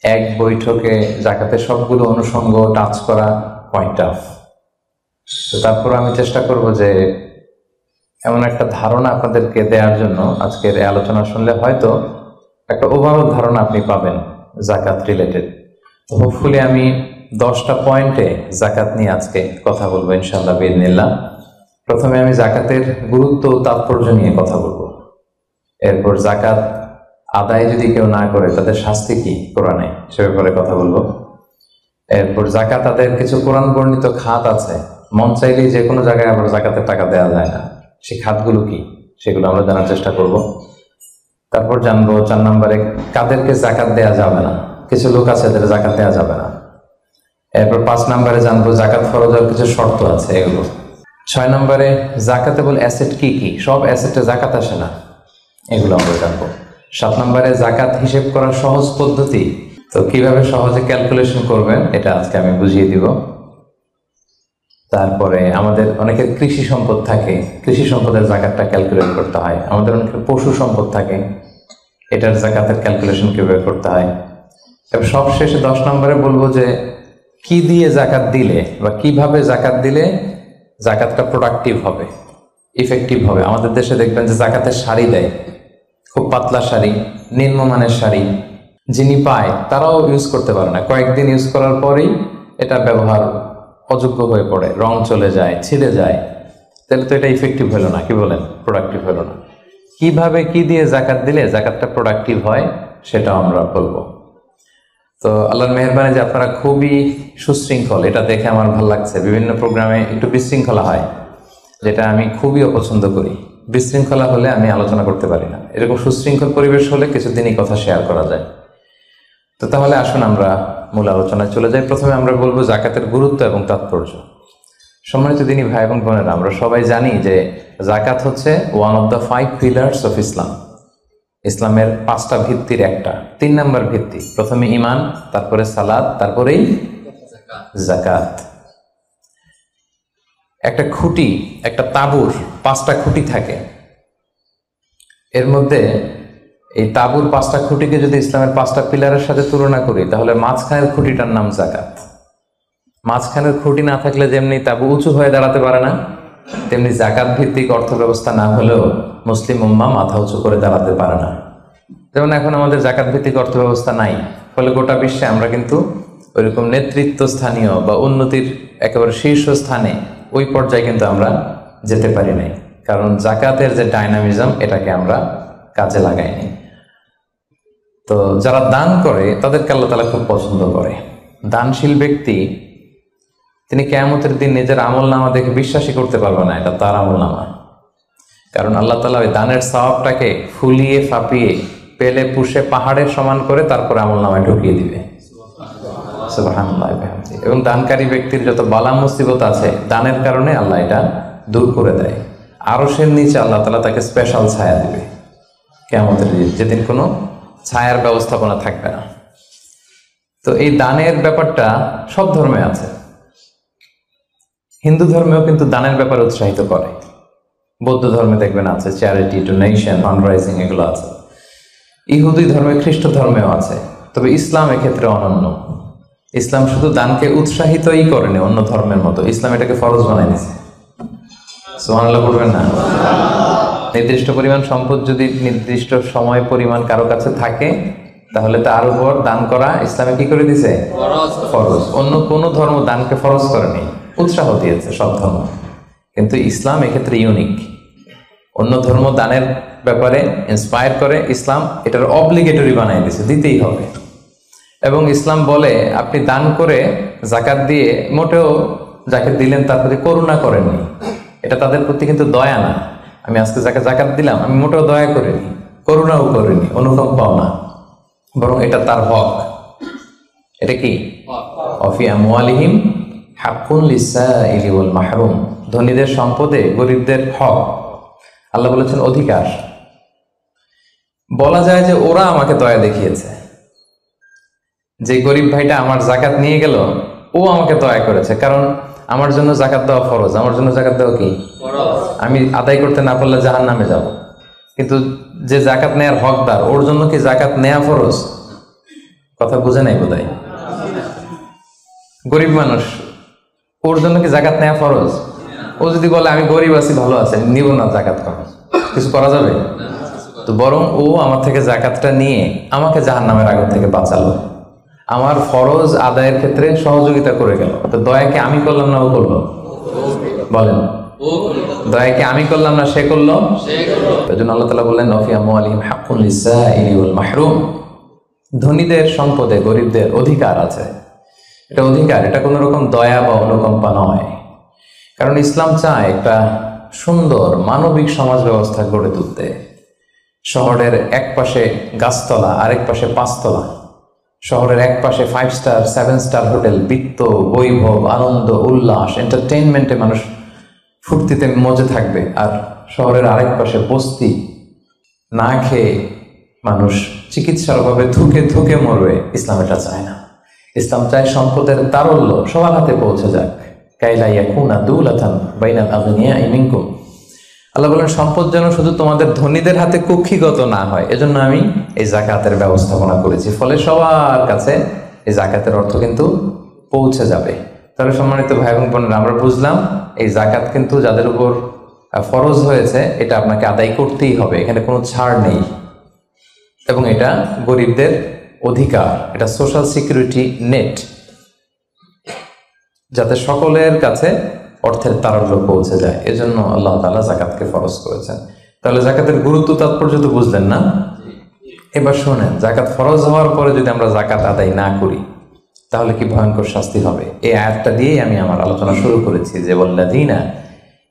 এক বৈঠকে জাকাতের সবগুলো অনুষঙ্গ টাচ করা কোয়াইট টাফ। তো তারপর আমি চেষ্টা করব যে এমন একটা ধারণা আপনাদেরকে দেওয়ার জন্য আজকের এই আলোচনা শুনলে হয়তো একটা ওভারঅল ধারণা আপনি পাবেন জাকাত রিলেটেড। তো হোপফুলি আমি 10টা পয়েন্টে জাকাত নিয়ে আজকে কথা বলবো ইনশাআল্লাহ বিইذনিল্লাহ। প্রথমে আমি জাকাতের গুরুত্ব ও তাৎপর্য নিয়ে কথা বলবো। এরপর জাকাত আদায় যদি কেউ না করে তাদের শাস্তি কি কোরআনে সে ব্যাপারে কথা বলবো। এরপর জাকাত আদায়ের কিছু কোরআন বর্ণিত খাত আছে, মন চাইলেই যে কোনো জায়গায় আবার জাকাতের টাকা দেওয়া যায় না, সেই খাতগুলো কি সেগুলো আমরা জানার চেষ্টা করব। তারপর জানবো 4 নম্বরে কাদেরকে জাকাত দেওয়া যাবে না, কিছু লোক আছে যাদের জাকাত দেওয়া যাবে না। এরপর 5 নম্বরে জানবো জাকাত ফরজের কিছু শর্ত আছে এগুলো। 6 নম্বরে জাকাতেবল অ্যাসেট কি কি, সব অ্যাসেটে জাকাত আসে না, এগুলো আমরা জানবো। 7 নম্বরে জাকাত হিসেব করার সহজ পদ্ধতি, তো কিভাবে সহজে ক্যালকুলেশন করবেন এটা আজকে আমি বুঝিয়ে দিব। তারপরে আমাদের অনেকের কৃষি সম্পদ থাকে, কৃষি সম্পদের জাকাতটা ক্যালকুলেট করতে হয়। আমাদের অনেকের পশু সম্পদ থাকে, এটার জাকাতের ক্যালকুলেশন কিভাবে করতে হয়। এবার সবশেষে 10 নম্বরে বলবো যে কি দিয়ে জাকাত দিলে বা কিভাবে জাকাত দিলে জাকাতটা প্রোডাক্টিভ হবে, ইফেক্টিভ হবে। আমাদের দেশে দেখবেন যে জাকাতের শাড়ি দেয়, খুব পাতলা শাড়ি, নিম্নমানের শাড়ি, যিনি পায় তারাও ইউজ করতে পারে না, কয়েকদিন ইউজ করার পরেই এটা ব্যবহার অযোগ্য হয়ে পড়ে, রং চলে যায়, ছিঁড়ে যায়। তাহলে তো এটা ইফেক্টিভ হলো না, কি বলেন, প্রোডাক্টিভ হলো না। কিভাবে কি দিয়ে জাকাত দিলে জাকাতটা প্রোডাক্টিভ হয় সেটাও আমরা বলবো। তো আল্লাহর মেহেরবানি যে আপনারা খুবই সুশৃঙ্খল, এটা দেখে আমার ভালো লাগছে। বিভিন্ন প্রোগ্রামে একটু বিশৃঙ্খলা হয়, যেটা আমি খুবই অপছন্দ করি। বিশৃঙ্খলা হলে আমি আলোচনা করতে পারি না, এরকম সুশৃঙ্খল পরিবেশ হলে কিছুদিনই কথা শেয়ার করা যায়। তো তাহলে আসুন আমরা মূল আলোচনায় চলে যাই। প্রথমে আমরা বলবো জাকাতের গুরুত্ব এবং তাৎপর্য। সম্মানিত দিনী ভাই এবং বোনেরা, আমরা সবাই জানি যে জাকাত হচ্ছে one of the 5 pillars of Islam. ইসলামের 5টা ভিত্তির একটা, 3 নম্বর ভিত্তি। প্রথমে ঈমান, তারপরে সালাত, তারপরেই জাকাত। একটা খুঁটি, একটা তাঁবুর 5টা খুঁটি থাকে, এর মধ্যে এই তাঁবুর 5টা খুঁটিকে যদি ইসলামের 5টা পিলারের সাথে তুলনা করি তাহলে মাঝখানের খুঁটিটার নাম জাকাত। মাঝখানের খুঁটি না থাকলে যেমনি তাঁবু উঁচু হয়ে দাঁড়াতে পারে না, তেমনি জাকাত ভিত্তিক অর্থ ব্যবস্থা না হলেও মুসলিম উম্মাহ মাথা উঁচু করে দাঁড়াতে পারে না। যেমন এখন আমাদের জাকাত ভিত্তিক অর্থ ব্যবস্থা নাই, ফলে গোটা বিশ্বে আমরা কিন্তু ওইরকম নেতৃত্ব স্থানীয় বা উন্নতির একেবারে শীর্ষ স্থানে ওই পর্যায়ে কিন্তু আমরা যেতে পারি নাই, কারণ জাকাতের যে ডাইনামিজম এটাকে আমরা কাজে লাগাইনি। তো যারা দান করে তাদেরকে আল্লাহ তাআলা খুব পছন্দ করে। দানশীল ব্যক্তি তিনি কিয়ামতের দিন নিজের আমলনামা দেখে বিশ্বাসই করতে পারবে না এটা তার আমলনামা, কারণ আল্লাহ তাআলা ওই দানের সওয়াবটাকে ফুলিয়ে ফাঁপিয়ে পেলে পুষে পাহাড়ের সমান করে তারপর আমলনামায় ঢুকিয়ে দিবে। সুবহানাল্লাহ। এবং দানকারী ব্যক্তির যত বালা মুসিবত আছে দানের কারণে আল্লাহ এটা দূর করে দেয়। আরশের নিচে আল্লাহ তাআলা তাকে স্পেশাল ছায়া দিবে কিয়ামতের দিন, যেদিন কোনো ছায়ার ব্যবস্থাপনা থাকবে না। তো এই দানের ব্যাপারটা সব ধর্মে আছে। হিন্দু ধর্মেও কিন্তু দানের ব্যাপারে উৎসাহিত করে, বৌদ্ধ ধর্মে দেখবেন আছে চ্যারিটি, ডোনেশন, ফান্ডরাইজিং, এগুলো আছে। ইহুদি ধর্মে, খ্রিস্ট ধর্মেও আছে। তবে ইসলাম এক্ষেত্রে অনন্য। ইসলাম শুধু দানকে উৎসাহিতই করেনি অন্য ধর্মের মতো, ইসলাম এটাকে ফরজ বানাই দিয়েছে। সুবহানাল্লাহ বলবেন না? নির্দিষ্ট পরিমাণ সম্পদ যদি নির্দিষ্ট সময় পরিমাণ কারো কাছে থাকে তাহলে তার উপর দান করা ইসলামে কি করে দিয়েছে? ফরজ। অন্য কোনো ধর্ম দানকে ফরজ করেনি, উৎসাহ দিয়েছে সব ধর্ম, কিন্তু ইসলাম এক্ষেত্রে ইউনিক। অন্য ধর্ম দানের ব্যাপারে ইন্সপায়ার করে, ইসলাম এটার অব্লিগেটরি বানাই দিয়েছে, দিতেই হবে। এবং ইসলাম বলে আপনি দান করে জাকাত দিয়ে মোটেও যাকে দিলেন তার প্রতি করুণা করেননি, এটা তাদের প্রতি কিন্তু দয়া না। আমি আজকে যাকে জাকাত দিলাম আমি মোটেও দয়া করিনি, করুণাও করিনি, অনুকম্পাও না, বরং এটা তার হক। এটা কি? অফি আমওয়ালিহিম হাক্কুন লিসাইলি ওয়াল মাহরুম। ধনীদের সম্পদে গরিবদের হক, আল্লাহ বলেছেন অধিকার। বলা যায় যে ওরা আমাকে দয়া দেখিয়েছে, যে গরিব ভাইটা আমার জাকাত নিয়ে গেল ও আমাকে দয়া করেছে, কারণ আমার জন্য জাকাত দেওয়া ফরজ। আমার জন্য জাকাত দেওয়া কি ফরজ? আমি আদায় করতে না পারলে জাহান্নামে যাব। কিন্তু যে জাকাত নেয়ার হকদার ওর জন্য কি জাকাত নেয়া ফরজ? কথা বুঝে নাই বোধহয়। গরিব মানুষ, ওর জন্য কি জাকাত নেওয়া ফরজ? ও যদি বলে আমি গরিব আছি, ভালো আছে, নিব না জাকাত, কিছু করা যাবে? তো বরং ও আমার থেকে জাকাতটা নিয়ে আমাকে জাহান্নামের আগুন থেকে বাঁচালো, আমার ফরজ আদায়ের ক্ষেত্রে সহযোগিতা করে গেল। তো দয়াকে আমি করলাম না ও করলো? বলেন, দয়াকে আমি করলাম না সে করলো? এই জন্য আল্লাহ তাআলা বললেন ওয়া ফি আমওয়ালিহিম হাক্কুন লিস-সাইলি ওয়াল মাহরুম, ধনীদের সম্পদে গরিবদের অধিকার আছে। এটা অধিকার, এটা কোনো রকম দয়া বা অনুকম্পা নয়। কারণ ইসলাম চায় একটা সুন্দর মানবিক সমাজ ব্যবস্থা গড়ে তুলতে। শহরের এক পাশে গাছতলা, আরেক পাশে পাঁচতলা, শহরের এক পাশে 5 স্টার 7 স্টার হোটেল, বৃত্ত, বৈভব, আনন্দ, উল্লাস, এন্টারটেইনমেন্টে মানুষ ফুর্তিতে মজে থাকবে, আর শহরের আরেক পাশে বস্তি, না খেয়ে মানুষ চিকিৎসার অভাবে ধুকে ধুকে মরবে। ইসলাম এটা চায় না। ইসলাম চায় সম্পদের তারল্য সবার হাতে পৌঁছে যাক। কাইলা ইয়াকুনা দুলাতান বাইনাল আগনিয়াই মিনকুম, আল্লাহ বলেন সম্পদ যেন শুধু তোমাদের ধনীদের হাতে কুক্ষিগত না হয়, এজন্য আমি এই জাকাতের ব্যবস্থাপনা করেছি। ফলে সবার কাছে এই জাকাতের অর্থ কিন্তু পৌঁছে যাবে। তাহলে সম্মানিত ভাই এবং বোনেরা, আমরা বুঝলাম এই জাকাত কিন্তু যাদের উপর ফরজ হয়েছে এটা আপনাকে আদায় করতেই হবে, এখানে কোনো ছাড় নেই, এবং এটা গরিবদের অধিকার, এটা সোশ্যাল সিকিউরিটি নেট, যাতে সকলের কাছে অর্থের তারল্য পৌঁছে যায়। এজন্য আল্লাহ তাআলা জাকাতকে ফরজ করেছেন। তাহলে জাকাতের গুরুত্ব তাৎপর্য তো বুঝলেন না? এবার শোনেন, জাকাত ফরজ হওয়ার পরে যদি আমরা জাকাত আদায় না করি তাহলে কি ভয়ঙ্কর শাস্তি হবে। এই আয়াতটা দিয়েই আমি আমার আলোচনা শুরু করেছি যে ওয়াল্লাযীনা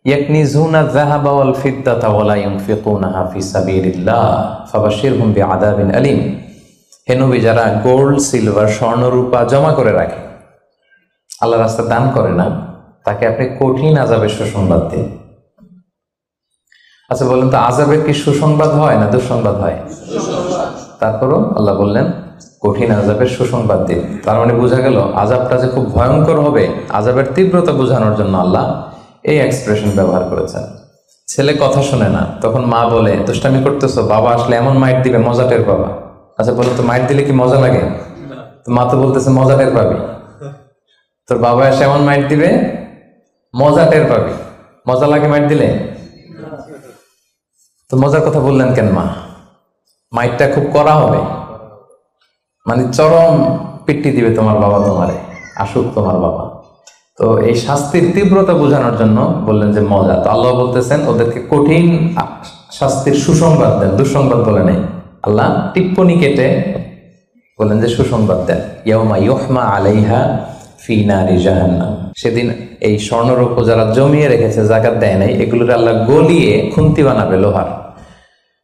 ইয়াকনিজুনা যাহাবা ওয়াল ফিদ্দাতা ওয়া লা ইউনফিকুনাহা ফি সাবিলিল্লাহ ফাবাশশিরহুম বিআযাবিন আলীম। হে নবী, যারা গোল্ড, সিলভার, স্বর্ণ, রূপা জমা করে রাখে, আল্লাহর রাস্তায় দান করে না, তাকে আপনি কঠিন আযাবের সুসংবাদ দিন। আচ্ছা বলেন তো, আযাবের কি সুসংবাদ হয় না দুঃসংবাদ হয়? তারপরও আল্লাহ বললেন কঠিন আযাবের সুসংবাদ দিন। তার মানে বোঝা গেল আযাবটা যে খুব ভয়ঙ্কর হবে, আযাবের তীব্রতা বোঝানোর জন্য আল্লাহ এই এক্সপ্রেশন ব্যবহার করেছেন। ছেলে কথা শোনে না, তখন মা বলে দুষ্টামি করতেছো, বাবা আসলে এমন মাইট দিবে মজা টের পাবা। আচ্ছা বলো তো, মাইট দিলে কি মজা লাগে? তো মা তো বলতেছে মজা টের পাবি। তোর বাবা এসে এমন মাইট দিবে মজা টের পাবি। মজা লাগে মাইট দিলে? তো মজার কথা বললেন কেন মা? মাইটটা খুব কড়া হবে, মানে চরম পিট্টি দিবে তোমার বাবা তোমারে, আসুক তোমার বাবা। তো এই শাস্তির তীব্রতা বোঝানোর জন্য বললেন যে মজা। তো আল্লাহ বলতেছেন ওদেরকে কঠিন শাস্তির সুসংবাদ দেন, দুঃসংবাদ বলে নেই। আল্লাহ টিপ্পনি কেটে বললেন যে সুসংবাদ দেন, ইয়াউমা ইউহমা আলাইহা ফি নারি জাহান্নাম। সেদিন এই স্বর্ণরৌপ্য যারা জমিয়ে রেখেছে, জাকাত দেয় নাই, এগুলোর আল্লাহ গলিয়ে খুন্তি বানাবে লোহার।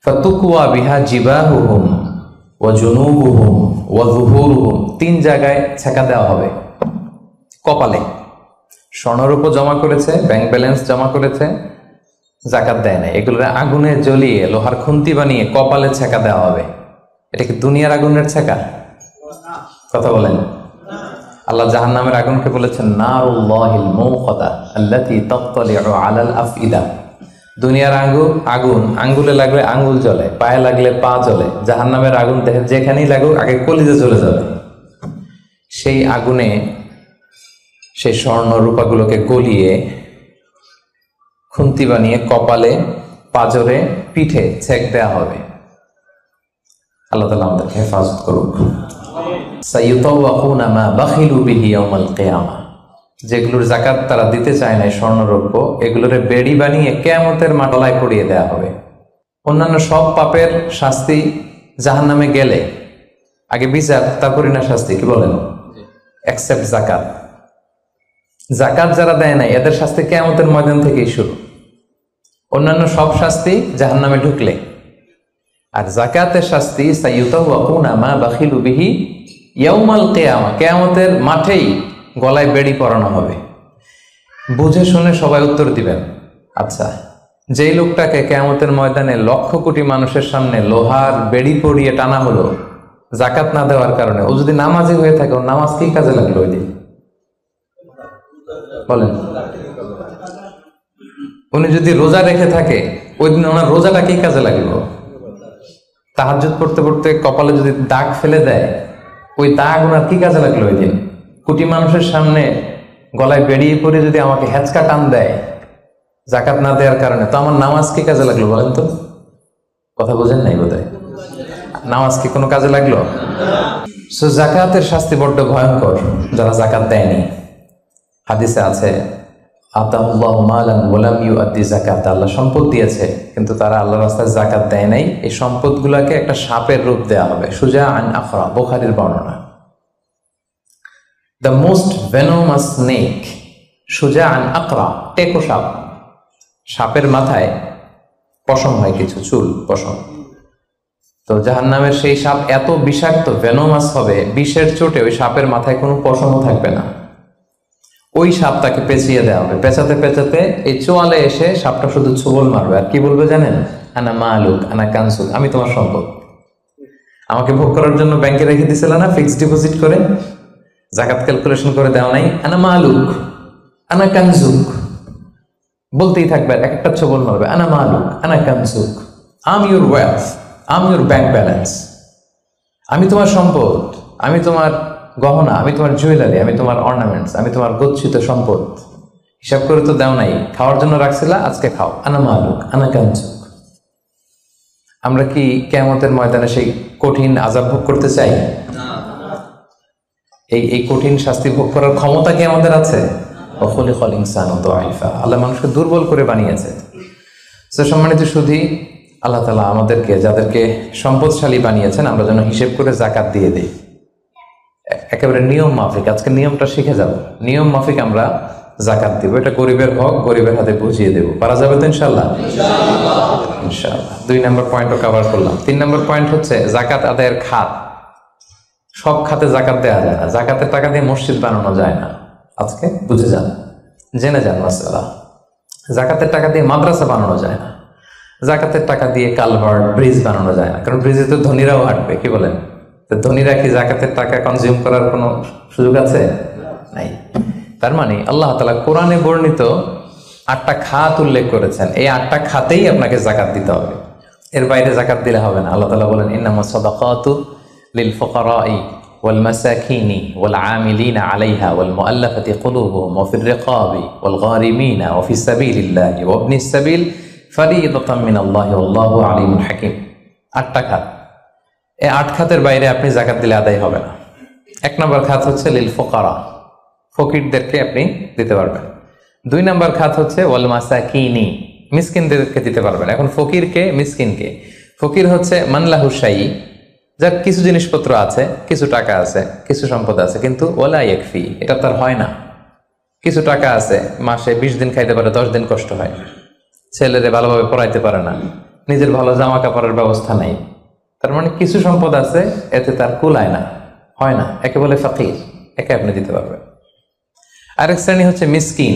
ফাতুকওয়া বিহা জিবাহুহুম ওয়া জুনুবুহুম ওয়া যুহুরুহুম, 3 জায়গায় ছেঁকা দেওয়া হবে। কপালে স্বর্ণরৌপ্য জমা করেছে, ব্যাংক ব্যালেন্স জমা করেছে, জাকাত দেয় নাই, এগুলোর আগুনে জ্বলিয়ে লোহার খুন্তি বানিয়ে কপালে ছেঁকা দেওয়া হবে। এটা কি দুনিয়ার আগুনের ছেঁকা? কথা বলেন। আল্লাহ জাহান্নামের আগুনকে বলেছেন নারুল্লাহিল মুকাদা আল্লাতী তাত্তালিউ আলাল আফইদা। দুনিয়ার আগুন আঙ্গুলে লাগলে আঙ্গুল জ্বলে, পায়ে লাগলে পা জ্বলে। জাহান্নামের আগুন দেহের যেখানেই লাগুক আগে কলিজে চলে যাবে। সেই আগুনে সেই স্বর্ণ রূপাগুলোকে গলিয়ে খুন্তি বানিয়ে কপালে, পাজরে, পিঠে ছেক দেয়া হবে। আল্লাহ তাআলা আমাদেরকে হেফাজত করুক। সাইয়ুতাওয়াকুনা মা বাখিলু বিহি ইয়াউমাল কিয়ামা, যেগুলোর জাকাত তারা দিতে চায় না, স্বর্ণরৌপ্য, এগুলোরে বেড়ি বানিয়ে কিয়ামতের মাটলায় পড়িয়ে দেয়া হবে। অন্যান্য সব পাপের শাস্তি জাহান্নামে গেলে আগে বিচার, তারপরে না শাস্তি, কি বলেন? এক্সেপ্ট জাকাত। জাকাত যারা দেয় নাই এদের শাস্তি কিয়ামতের ময়দান থেকেই শুরু। অন্যান্য সব শাস্তি জাহান্নামে ঢুকলে, আর জাকাতের শাস্তি সাইয়ুতাওয়াকুনা মা বাখিলু বিহি ইয়াউমাল কিয়ামা, কিয়ামতের মাঠেই গলায় বেড়ি পরানো হবে। বুঝে শুনে সবাই উত্তর দিবেন। আচ্ছা, যেই লোকটাকে কিয়ামতের ময়দানে লক্ষ কোটি মানুষের সামনে লোহার বেড়ি পরিয়ে টানা হলো জাকাত না দেওয়ার কারণে, ও যদি নামাজি হয়ে থাকে, ওর নামাজ কি কাজে লাগলো ওই দিন? বলেন। উনি যদি রোজা রেখে থাকে, ওই দিন ওনার রোজাটা কি কাজে লাগলো? তাহাজ্জুদ পড়তে পড়তে কপালে যদি দাগ ফেলে দেয়, ওই তা গুনার কি কাজে লাগলো ওই দিন? কোটি মানুষের সামনে গলায় বেরিয়ে পড়ে যদি আমাকে হ্যাচকা টান দেয় জাকাত না দেওয়ার কারণে, তো আমার নামাজ কি কাজে লাগলো বলেন তো? কথা বোঝেন নাই বোধহয়। নামাজ কি কোনো কাজে লাগলো? সো জাকাতের শাস্তি বড্ড ভয়ঙ্কর যারা জাকাত দেয়নি। হাদিসে আছে আতাহুল্লাহু মালান ওয়া লাম ইউআদ্দি যাকাত, আল্লাহ সম্পদ দিয়েছে কিন্তু তারা আল্লাহর রাস্তায় জাকাত দেয় নাই। এই সম্পদগুলোকে একটা সাপের রূপ দেয়া হবে। সুজা আন আখরা, বুখারীর বর্ণনা। দ্য মোস্ট ভেনোমাস স্নেক, সুজা আন আকরা, টেকো সাপ। সাপের মাথায় পশম হয়, কিছু চুল পশম। তো জাহান্নামের সেই সাপ এত বিষাক্ত, ভেনোমাস হবে, বিষের চোটে ওই সাপের মাথায় কোনো পশমও থাকবে না। ওই সাপটাকে পেঁচিয়ে দেওয়া হবে। পেঁচাতে পেঁচাতে এই চোয়ালে এসে সাপটা শুধু ছোবল মারবে আর কি বলবে জানেন? আনা মালুক আনা কানসুক, আমি তোমার সম্পদ। আমাকে ভোগ করার জন্য ব্যাংকে রেখে দিছিল না ফিক্সড ডিপোজিট করে, জাকাত ক্যালকুলেশন করে দেওয়া নাই? আনা মালুক আনা কানসুক বলতেই থাকবে, এক একটা ছোবল মারবে। আনা মালুক আনা কানসুক, am your wealth, am your bank balance, আমি তোমার সম্পদ, আমি তোমার গহনা, আমি তোমার জুয়েলারি, আমি তোমার অর্নামেন্টস, আমি তোমার গচ্ছিত সম্পদ। হিসাব করে তো দেও নাই, খাওয়ার জন্য রাখছিলা, আজকে খাও। আনা মালুক আনা কানসুক। আমরা কি কিয়ামতের ময়দানে সেই কঠিন আযাব ভোগ করতে চাই? এই কঠিন শাস্তি ভোগ করার ক্ষমতা কি আমাদের আছে? খুলিকাল ইনসানু দাঈফা, আল্লাহ মানুষকে দুর্বল করে বানিয়েছে। তো সম্মানিত সুধী, আল্লাহ তাআলা আমাদেরকে, যাদেরকে সম্পদশালী বানিয়েছেন, আমরা যেন হিসেব করে জাকাত দিয়ে দিই, একেবারে নিয়ম মাফিক। আজকে নিয়মটা শিখে যাব, নিয়ম মাফিক আমরা জাকাত দিব। এটা গরিবের হক, গরিবের হাতে বুঝিয়ে দেব। পারা যাবে তো ইনশাআল্লাহ? ইনশাআল্লাহ। 2 নম্বর পয়েন্টও কভার করলাম। 3 নম্বর পয়েন্ট হচ্ছে জাকাত আদায়ের খাত। সব খাতে জাকাত দেওয়া যায় না। জাকাতের টাকা দিয়ে মসজিদ বানানো যায় না। আজকে বুঝে যান, জেনে যান মাসালা। জাকাতের টাকা দিয়ে মাদ্রাসা বানানো যায় না। জাকাতের টাকা দিয়ে কালভার্ট, ব্রিজ বানানো যায় না, কারণ ব্রিজে তো ধনীরাও হাঁটবে। কি বলেন? তো ধনীরা কি জাকাতের টাকা কনজিউম করার কোনো সুযোগ আছে? নাই। তার মানে আল্লাহ তাআলা কোরআনে বর্ণিত 8টা খাত উল্লেখ করেছেন। এই 8টা খাতেই আপনাকে জাকাত দিতে হবে, এর বাইরে জাকাত দিলে হবে না। আল্লাহ তাআলা বলেন ইন্নামাস সাদাকাতু লিল ফুকারাই ওয়াল মাসাকিনি ওয়াল আমিলিনা আলাইহা ওয়াল মুআল্লাফাতি কুলুবুহুম ওয়া ফির রিকাবি ওয়াল গারিমিনা ওয়া ফিস সাবিলিল্লাহি ওয়া ইবনিস সাবিল ফারিদাতাম মিনাল্লাহি ওয়াল্লাহু আলিমুল হাকিম। 8টা খাত। এই 8 খাতের বাইরে আপনি জাকাত দিলে আদায় হবে না। 1 নম্বর খাত হচ্ছে লিল ফুকারা, ফকিরদেরকে আপনি দিতে পারবেন। 2 নম্বর খাত হচ্ছে ওয়াল মাসাকিনি, মিসকিনদেরকে দিতে পারবেন। এখন ফকিরকে, মিসকিনকে? ফকির হচ্ছে মানলাহু শাই, যার কিছু জিনিসপত্র আছে, কিছু টাকা আছে, কিছু সম্পদ আছে, কিন্তু ওয়ালা ইয়াকফি, এটা তার হয় না। কিছু টাকা আছে, মাসে 20 দিন খাইতে পারে, 10 দিন কষ্ট হয়, ছেলেরে ভালোভাবে পড়াইতে পারে না, নিজের ভালো জামা কাপড়ের ব্যবস্থা নাই। তার মানে কিছু সম্পদ আছে, এতে তার কুলায় না, হয় না, একে বলে ফকির, একে আপনি দিতে পারবেন। আরেক শ্রেণী হচ্ছে মিসকিন।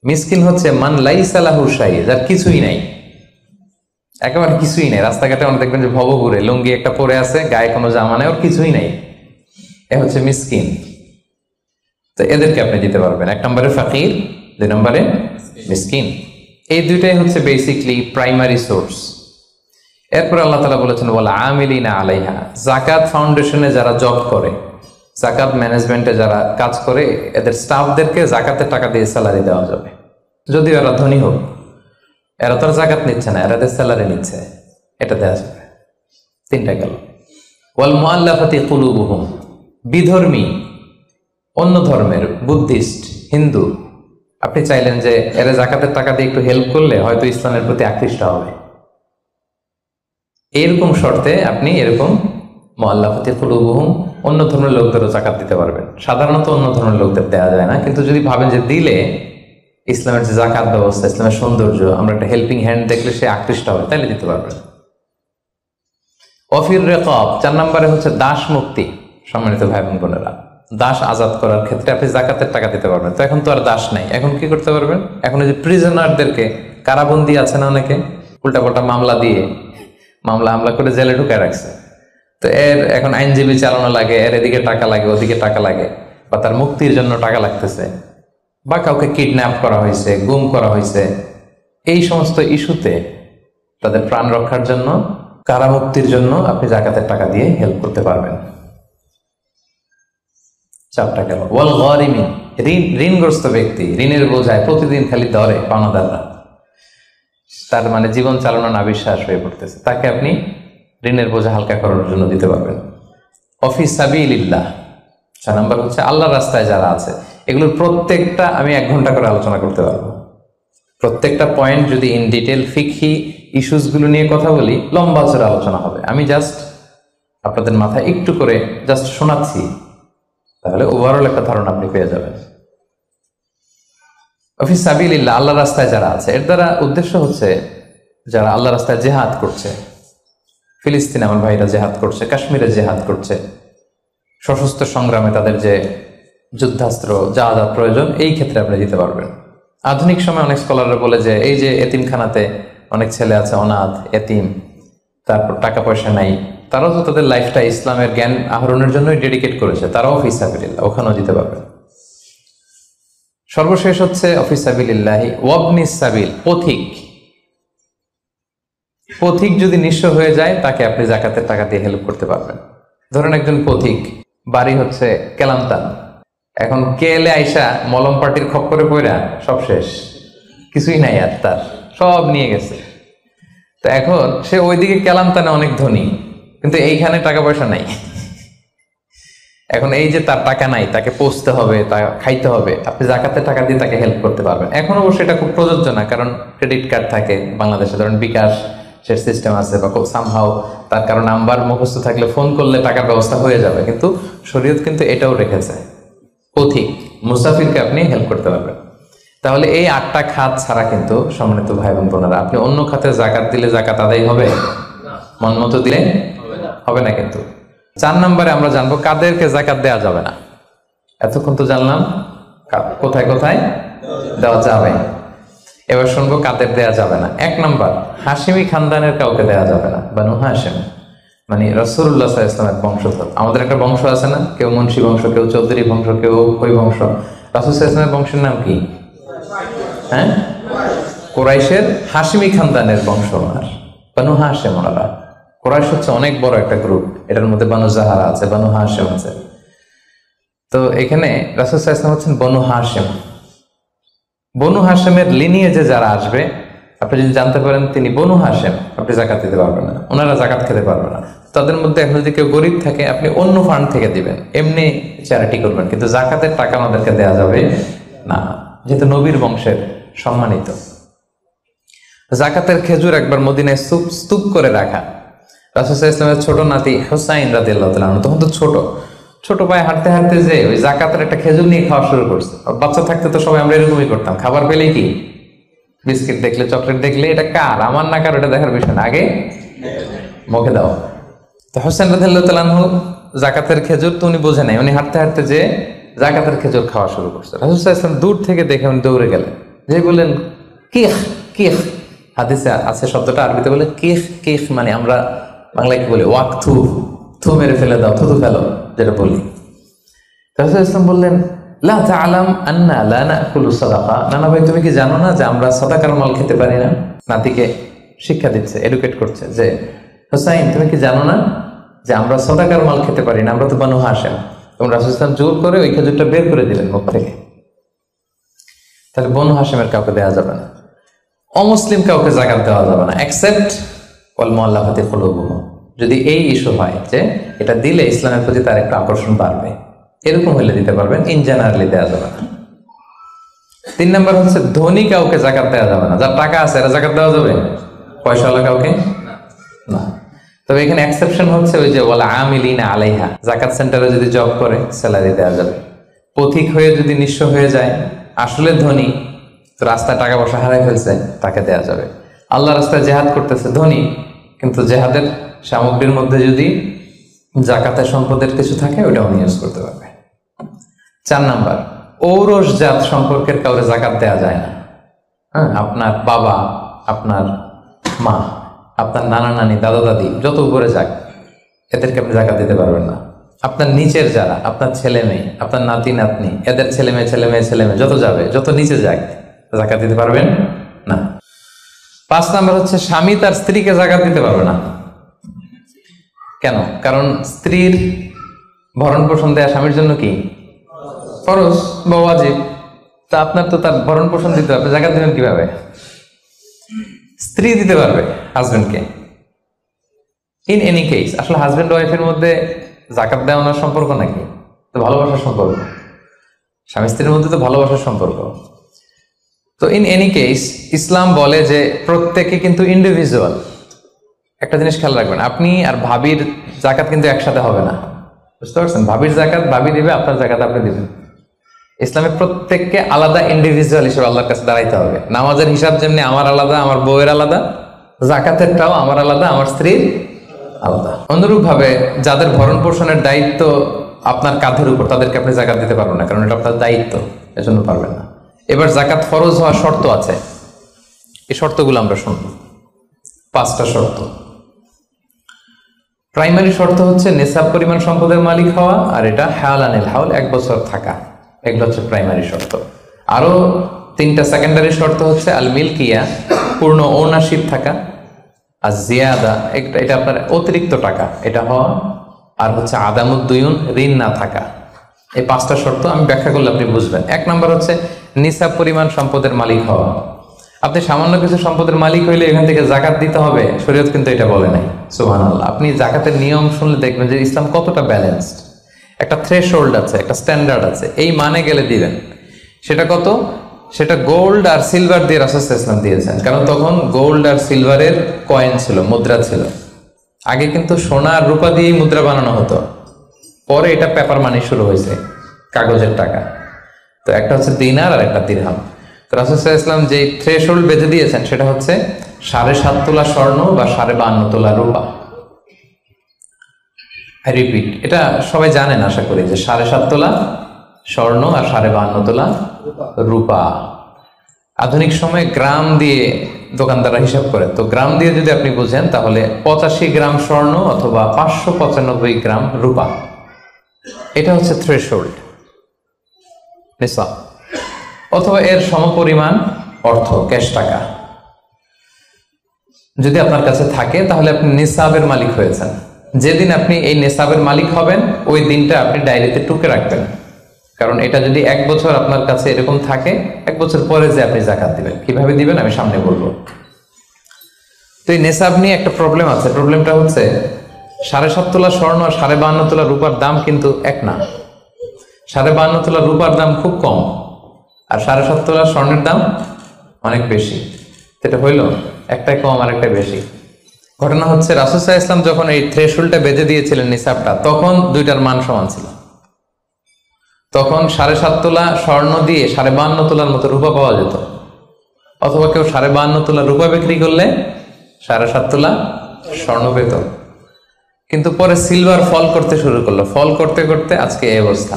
মিসকিন হচ্ছে মান লাইসা লাহু শাই, যার কিছুই নাই, একেবারে কিছুই নাই। রাস্তাঘাটে অনেক দেখবেন যে ভবঘুরে লুঙ্গি একটা পরে আছে, গায়ে কোনো জামা নেই, ওর কিছুই নাই, এ হচ্ছে মিসকিন। তো এদেরকে আপনি দিতে পারবেন। 1 নম্বরে ফকির, 2 নম্বরে মিসকিন। এই দুইটাই হচ্ছে বেসিকলি প্রাইমারি সোর্স। এরপর আল্লাহ তাআলা বলেছেন ওয়াল আমিলিনা আলাইহা, জাকাত ফাউন্ডেশনে যারা জব করে, জাকাত ম্যানেজমেন্টে যারা কাজ করে, এদের স্টাফদেরকে জাকাতের টাকা দিয়ে স্যালারি দেওয়া যাবে। যদিও এরা ধনী হোক, এরা তো জাকাত নিচ্ছে না, এরাদের স্যালারি নিচ্ছে, এটা দেওয়া যাবে। 3টা গেল। ওয়াল মুআল্লাফাতি কুলুবুহুম, বিধর্মী, অন্য ধর্মের, বুদ্ধিস্ট, হিন্দু, আপনি চাইলেন যে এরা জাকাতের টাকা দিয়ে একটু হেল্প করলে হয়তো ইসলামের প্রতি আকৃষ্ট হবে, এরকম শর্তে আপনি এরকম মুআল্লাফাতি কুলুবুহুম, অন্য ধর্মের লোকদেরও জাকাত দিতে পারবেন। সাধারণত অন্য ধর্মের লোকদের দেওয়া যায় না, কিন্তু যদি ভাবেন যে দিলে ইসলামের যে জাকাত ব্যবস্থা, ইসলামের সৌন্দর্য, আমরা একটা হেল্পিং হ্যান্ড দেখলে সে আকৃষ্ট হবে, তাহলে দিতে পারবেন। ওয়াফির রিকাব, 4 নম্বরে হচ্ছে দাস মুক্তি। সম্মানিত ভাই বোন বোনেরা, দাস আজাদ করার ক্ষেত্রে আপনি জাকাতের টাকা দিতে পারবেন। তো এখন তো আর দাস নাই, এখন কি করতে পারবেন? এখন এই যে প্রিজনারদেরকে, কারাবন্দী আছে না অনেকে, উল্টাপাল্টা মামলা দিয়ে হামলা করে জেলে ঢুকায় রাখছে, তো এর এখন আইনজীবী চালানো লাগে, এর এদিকে টাকা লাগে, ওদিকে টাকা লাগে, বা তার মুক্তির জন্য টাকা লাগতেছে, বা কাউকে কিডন্যাপ করা হয়েছে, গুম করা হয়েছে, এই সমস্ত ইস্যুতে তাদের প্রাণ রক্ষার জন্য, কারামুক্তির জন্য আপনি জাকাতের টাকা দিয়ে হেল্প করতে পারবেন। চারটা গেল। ওয়াল গারিমিন, ঋণগ্রস্ত ব্যক্তি, ঋণের বোঝায় প্রতিদিন খালি ধরে পাওনাদাররা, তার মানে জীবন চালানো না বিশ্বাস হয়ে পড়তেছে, তাকে আপনি ঋণের বোঝা হালকা করার জন্য দিতে পারবেন। ফি সাবিলিল্লাহ, 6 নাম্বার হচ্ছে আল্লাহর রাস্তায় যারা আছে। এগুলোর প্রত্যেকটা আমি 1 ঘন্টা করে আলোচনা করতে পারবো। প্রত্যেকটা পয়েন্ট যদি ইন ডিটেল ফিকহি ইস্যুসগুলো নিয়ে কথা বলি, লম্বা চড়া আলোচনা হবে। আমি জাস্ট আপনাদের মাথায় একটু করে জাস্ট শোনাচ্ছি, তাহলে ওভারঅল একটা ধারণা আপনি পেয়ে যাবেন। ফি সাবিলিল্লাহ, আল্লাহর রাস্তায় যারা আছে, এর দ্বারা উদ্দেশ্য হচ্ছে যারা আল্লাহর রাস্তায় জেহাদ করছে। ফিলিস্তিনে আমার ভাইরা জেহাদ করছে, কাশ্মীরে জেহাদ করছে, সশস্ত্র সংগ্রামে তাদের যে যুদ্ধাস্ত্র যা যা প্রয়োজন, এই ক্ষেত্রে আপনি দিতে পারবেন। আধুনিক সময় অনেক স্কলাররা বলে যে এই যে এতিমখানাতে অনেক ছেলে আছে অনাথ এতিম, তারপর টাকা পয়সা নাই, তারাও তো তাদের লাইফটা ইসলামের জ্ঞান আহরণের জন্যই ডেডিকেট করেছে, তারাও ফি সাবিলিল্লাহ, ওখানেও দিতে পারবেন। সর্বশেষ হচ্ছে ফি সাবিলিল্লাহি ওয়াবনিস সাবিল, পথিক। পথিক যদি নিঃস্ব হয়ে যায়, তাকে আপনি যাকাতের টাকা দিয়ে হেল্প করতে পারবেন। ধরেন একজন পথিক, বাড়ি হচ্ছে কেলান্তান, এখন কেলে আইসা মলম পাটির খপ্পরে পড়া সব শেষ, কিছুই নাই আর, তার সব নিয়ে গেছে। তো এখন সে ওইদিকে কেলান্তানে অনেক ধনী, কিন্তু এইখানে টাকা পয়সা নাই। এখন এই যে তার টাকা নাই, তাকে পৌঁছতে হবে, তা খাইতে হবে, আপনি যাকাতের টাকা দিয়ে তাকে হেল্প করতে পারবেন। এখন অবশ্যই এটা খুব প্রযোজ্য না, কারণ ক্রেডিট কার্ড থাকে বাংলাদেশে, ধরেন বিকাশ সিস্টেম আছে, বা খুব সামহাও তার কারো নাম্বার মুখস্থ থাকলে ফোন করলে টাকার ব্যবস্থা হয়ে যাবে। কিন্তু শরীয়ত কিন্তু এটাও রেখেছে, পথিক মুসাফিরকে আপনি হেল্প করতে পারবেন। তাহলে এই 8টা খাত ছাড়া কিন্তু সম্মানিত ভাই বোন বোনেরা, আপনি অন্য খাতে যাকাত দিলে যাকাত আদায় হবে, মন মতো দিলে হবে না। কিন্তু 4 নম্বরে আমরা জানবো কাদেরকে যাকাত দেওয়া যাবে না। এতক্ষণ তো জানলাম কোথায় কোথায় দেওয়া যাবে, এবার শুনবো কাদের দেওয়া যাবে না। 1 নম্বর, হাশিমি খানদানের কাউকে দেওয়া যাবে না। বানু হাশিম মানে রাসূলুল্লাহ সাল্লাল্লাহু আলাইহি ওয়াসাল্লামের বংশধর। আমাদের একটা বংশ আছে না, কেউ মুন্সি বংশ, কেউ চৌধুরী বংশ, কেউ ওই বংশ। রাসূল সাল্লাল্লাহু আলাইহি ওয়াসাল্লামের বংশের নাম কি? হ্যাঁ, কুরাইশের হাশিমি খানদানের বংশ। আর বানু হাশিম, ওনারা কুরাইশ হচ্ছে অনেক বড় একটা গ্রুপ, এটার মধ্যে বানু জাহারা আছে, বানু হাশিম আছে। তো এখানে রাসূল সাল্লাল্লাহু আলাইহি ওয়াসাল্লাম হচ্ছেন বনু হাশিম। বনু হাশেমের লিনিয়েজে যারা আসবে, আপনি যদি জানতে পারেন তিনি বনু হাশেম, আপনি যাকাত দিতে পারবেন না, ওনারা যাকাত খেতে পারবে না। তাদের মধ্যে এখন যদি কেউ গরিব থাকে, আপনি অন্য ফান্ড থেকে দিবেন, এমনি চ্যারিটি করবেন, কিন্তু যাকাতের টাকা আমাদেরকে দেওয়া যাবে না, যেহেতু নবীর বংশের সম্মানিত। যাকাতের খেজুর একবার মদিনায় স্তূপ করে রাখা। রাসূল সাল্লাল্লাহু আলাইহি ওয়াসাল্লামের ছোট নাতি হুসাইন রাদিয়াল্লাহু তাআলা আনহু, তখন তো ছোট পায়ে হাঁটতে হাঁটতে যে ওই যাকাতের একটা খেজুর নিয়ে খাওয়া শুরু করছে। বাচ্চা থাকতে তো সবাই আমরা এরকমই করতাম, খাবার পেলে কি বিস্কিট দেখলে চকলেট দেখলে এটা কার, আমার না কার, এটা দেখার বিষয় না, আগে মুখে দাও। তো হোসেন রাদিয়াল্লাহু তাআলা আনহু যাকাতের খেজুর তো উনি বোঝে নাই, উনি হাঁটতে হাঁটতে যে যাকাতের খেজুর খাওয়া শুরু করছে। রাসূল সাল্লাল্লাহু আলাইহি ওয়াসাল্লাম দূর থেকে দেখে উনি দৌড়ে গেলেন, যে বললেন কিখ কিখ, হাদিসে আছে শব্দটা, আরবিতে বলে কিখ কিখ, মানে আমরা বাংলায় কি বলি ওয়াক থু, থু মেরে ফেলে দাও, থুতু ফেলো যেটা বলি। রাসূল সাল্লাল্লাহু আলাইহি ওয়াসাল্লাম বললেন লা তা'লাম আন্না লা নাকুলু সাদাকা, নানা ভাই তুমি কি জানো না যে আমরা সাদাকার মাল খেতে পারি না? নাতিকে শিক্ষা দিচ্ছে, এডুকেট করছে যে হুসাইন তুমি কি জানো না যে আমরা সাদাকার মাল খেতে পারি না, আমরা তো বানু হাশিম। এবং রাসূল সাল্লাল্লাহু আলাইহি ওয়াসাল্লাম জোর করে ওই খেজুরটা বের করে দিলেন মুখ থেকে। তাহলে বনু হাশিমের কাউকে দেওয়া যাবে না, অমুসলিম কাউকে যাকাত দেওয়া যাবে না, এক্সেপ্ট ওয়াল মুআল্লাফাতি কুলুবুহুম, যদি এই ইস্যু হয় যে এটা দিলে ইসলামের প্রতি তার একটা আকর্ষণ বাড়বে, এরকম হলে দিতে পারবেন, ইন জেনারেলি দেওয়া যাবে না। 3 নম্বর হচ্ছে ধনী কাউকে যাকাত দেওয়া যাবে না, যার টাকা আছে এরা যাকাত দেওয়া যাবে, পয়সাওয়ালা কাউকে না। তবে এখানে এক্সেপশন হচ্ছে ওই যে ওয়াল আমিলিনা আলাইহা, যাকাত সেন্টারে যদি জব করে স্যালারি দেওয়া যাবে। পথিক হয়ে যদি নিঃস্ব হয়ে যায়, আসলে ধনী, রাস্তায় টাকা পয়সা হারাই ফেলছে, তাকে দেওয়া যাবে। আল্লাহ রাস্তায় জেহাদ করতেছে, ধনী, কিন্তু জেহাদের সামগ্রীর মধ্যে যদি যাকাতের সম্পদের কিছু থাকে, ওটাও ইউজ করতে পারবে। 4 নাম্বার, ঔরসজাত সম্পর্কের কাউরে যাকাত দেওয়া যায় না। হ্যাঁ, আপনার বাবা, আপনার মা, আপনার নানা নানি, দাদা দাদি, যত উপরে যাক, এদেরকে আপনি যাকাত দিতে পারবেন না। আপনার নিচের যারা, আপনার ছেলে মেয়ে, আপনার নাতি নাতনি, এদের ছেলে মেয়ে ছেলে মেয়ে ছেলে মেয়ে যত যাবে, যত নিচে যাক, যাকাত দিতে পারবেন না। 5 নাম্বার হচ্ছে স্বামী তার স্ত্রীকে যাকাত দিতে পারবে না। কেন? কারণ স্ত্রীর ভরণ পোষণ দেয়া স্বামীর জন্য কি ফরজ বা ওয়াজিব, তা আপনার তো তার ভরণ পোষণ দিতে হবে, জাকাত দেবেন কিভাবে? স্ত্রী দিতে পারবে হাজবেন্ডকে। ইন এনি কেস আসলে হাজবেন্ড ওয়াইফের মধ্যে জাকাত দেওয়ানোর সম্পর্ক নাকি? তো ভালোবাসার সম্পর্ক, স্বামী স্ত্রীর মধ্যে তো ভালোবাসার সম্পর্ক। তো ইন এনি কেস ইসলাম বলে যে প্রত্যেকে কিন্তু ইন্ডিভিজুয়াল। একটা জিনিস খেয়াল রাখবেন, আপনি আর ভাবির জাকাত কিন্তু একসাথে হবে না, বুঝতে পারছেন? ভাবির জাকাত ভাবি দিবে, আপনার জাকাত আপনি দিবেন। ইসলামে প্রত্যেককে আলাদা ইন্ডিভিজুয়াল হিসেবে আল্লাহর কাছে দাঁড়াইতে হবে। নামাজের হিসাব যেমনি আমার আলাদা, আমার বউয়ের আলাদা, জাকাতেরটাও আমার আলাদা, আমার স্ত্রীর আলাদা। অনুরূপ ভাবে যাদের ভরণ পোষণের দায়িত্ব আপনার কাঁধের উপর, তাদেরকে আপনি জাকাত দিতে পারবেন না, কারণ এটা আপনার দায়িত্ব, এজন্য পারবেন না। এবার জাকাত ফরজ হওয়ার শর্ত আছে, এই শর্তগুলো আমরা শুনব। 5টা শর্ত। প্রাইমারি শর্ত হচ্ছে নেসাব পরিমাণ সম্পদের মালিক হওয়া, আর এটা হাওলানিল হাওল, 1 বছর থাকা। এগুলো হচ্ছে প্রাইমারি শর্ত। আরো 3টা সেকেন্ডারি শর্ত হচ্ছে আল মিলকিয়া, পূর্ণ ওনারশিপ থাকা, আর জিয়াদা, এটা আপনার অতিরিক্ত টাকা এটা হওয়া, আর হচ্ছে আদামুদ্দুয়ুন, ঋণ না থাকা। এই 5টা শর্ত আমি ব্যাখ্যা করলে আপনি বুঝবেন। 1 নম্বর হচ্ছে নিসাব পরিমাণ সম্পদের মালিক হওয়া। আপনি সামান্য কিছু সম্পদের মালিক হইলে এখান থেকে জাকাত দিতে হবে, শরীয়ত কিন্তু এটা বলে নাই। সুবহানাল্লাহ। আপনি জাকাতের নিয়ম শুনলে দেখবেন যে ইসলাম কতটা ব্যালেন্সড। একটা থ্রেশহোল্ড আছে, একটা স্ট্যান্ডার্ড আছে, এই মানে গেলে দিবেন। সেটা কত? সেটা গোল্ড আর সিলভার দিয়ে রাসূল সাল্লাল্লাহু আলাইহি ওয়াসাল্লাম দিয়েছেন, কারণ তখন গোল্ড আর সিলভারের কয়েন ছিল, মুদ্রা ছিল। আগে কিন্তু সোনা আর রূপা দিয়েই মুদ্রা বানানো হতো, পরে এটা পেপার মানি শুরু হয়েছে, কাগজের টাকা। তো একটা হচ্ছে দিনার আর একটা দিরহাম। তো রাসূল সাল্লাল্লাহু আলাইহি ওয়াসাল্লাম যে থ্রেশহোল্ড বেঁধে দিয়েছেন সেটা হচ্ছে 7.5 তোলা স্বর্ণ বা 52.5 তোলা রূপা। আই রিপিট, এটা সবাই জানেন আশা করি, যে 7.5 তোলা স্বর্ণ আর 52.5 তোলা রূপা। আধুনিক সময়ে গ্রাম দিয়ে দোকানদাররা হিসাব করে, তো গ্রাম দিয়ে যদি আপনি বুঝেন তাহলে 85 গ্রাম স্বর্ণ অথবা 595 গ্রাম রূপা, এটা হচ্ছে থ্রেশহোল্ড নিসাব, অথবা এর সমপরিমাণ অর্থ, ক্যাশ টাকা যদি আপনার কাছে থাকে, তাহলে আপনি নিসাবের মালিক হয়েছেন। যেদিন আপনি এই নিসাবের মালিক হবেন ওই দিনটা আপনি ডায়েরিতে টুকে রাখবেন, কারণ এটা যদি 1 বছর আপনার কাছে এরকম থাকে, 1 বছর পরে যে আপনি জাকাত দিবেন, কিভাবে দিবেন আমি সামনে বলবো। তো এই নিসাব নিয়ে একটা প্রবলেম আছে। প্রবলেমটা হচ্ছে 7.5 তোলা স্বর্ণ আর 52.5 তোলা রূপার দাম কিন্তু এক না। 52.5 তোলা রূপার দাম খুব কম, আর 7.5 তোলা স্বর্ণের দাম অনেক বেশি। এটা হইল একটাই কম আর একটাই বেশি। ঘটনা হচ্ছে রাসূল সাল্লাল্লাহু আলাইহি ওয়াসাল্লাম যখন এই থ্রেশহোল্ডটা বেঁধে দিয়েছিলেন নিসাবটা, তখন দুইটার মান সমান ছিল। তখন 7.5 তোলা স্বর্ণ দিয়ে 52.5 তোলার মতো রূপা পাওয়া যেত, অথবা কেউ 52.5 তোলা রূপা বিক্রি করলে 7.5 তোলা স্বর্ণ পেত। কিন্তু পরে সিলভার ফল করতে শুরু করলো, ফল করতে করতে আজকে এই অবস্থা।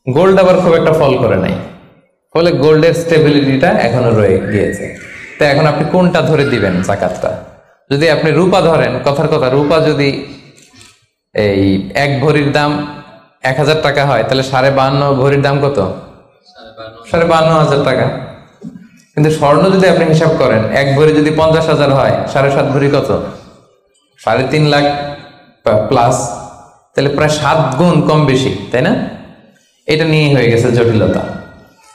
গোল্ড আবার খুব একটা ফল করে নাই, ফলে গোল্ডের স্টেবিলিটিটা এখনো রয়ে গিয়েছে। তো এখন আপনি কোনটা ধরে দিবেন জাকাতটা? যদি আপনি রূপা ধরেন, কথার কথা, রূপা যদি এই 1 ভরির দাম 1000 টাকা হয়, তাহলে 52.5 ভরির দাম কত? 52,500 টাকা। কিন্তু স্বর্ণ যদি আপনি হিসাব করেন, 1 ভরি যদি 50,000 হয়, 7.5 ভরি কত? 3.5 লাখ প্লাস, তাহলে প্রায় 7 গুণ কম বেশি, তাই না? এটা নিয়ে হয়ে গেছে জটিলতা।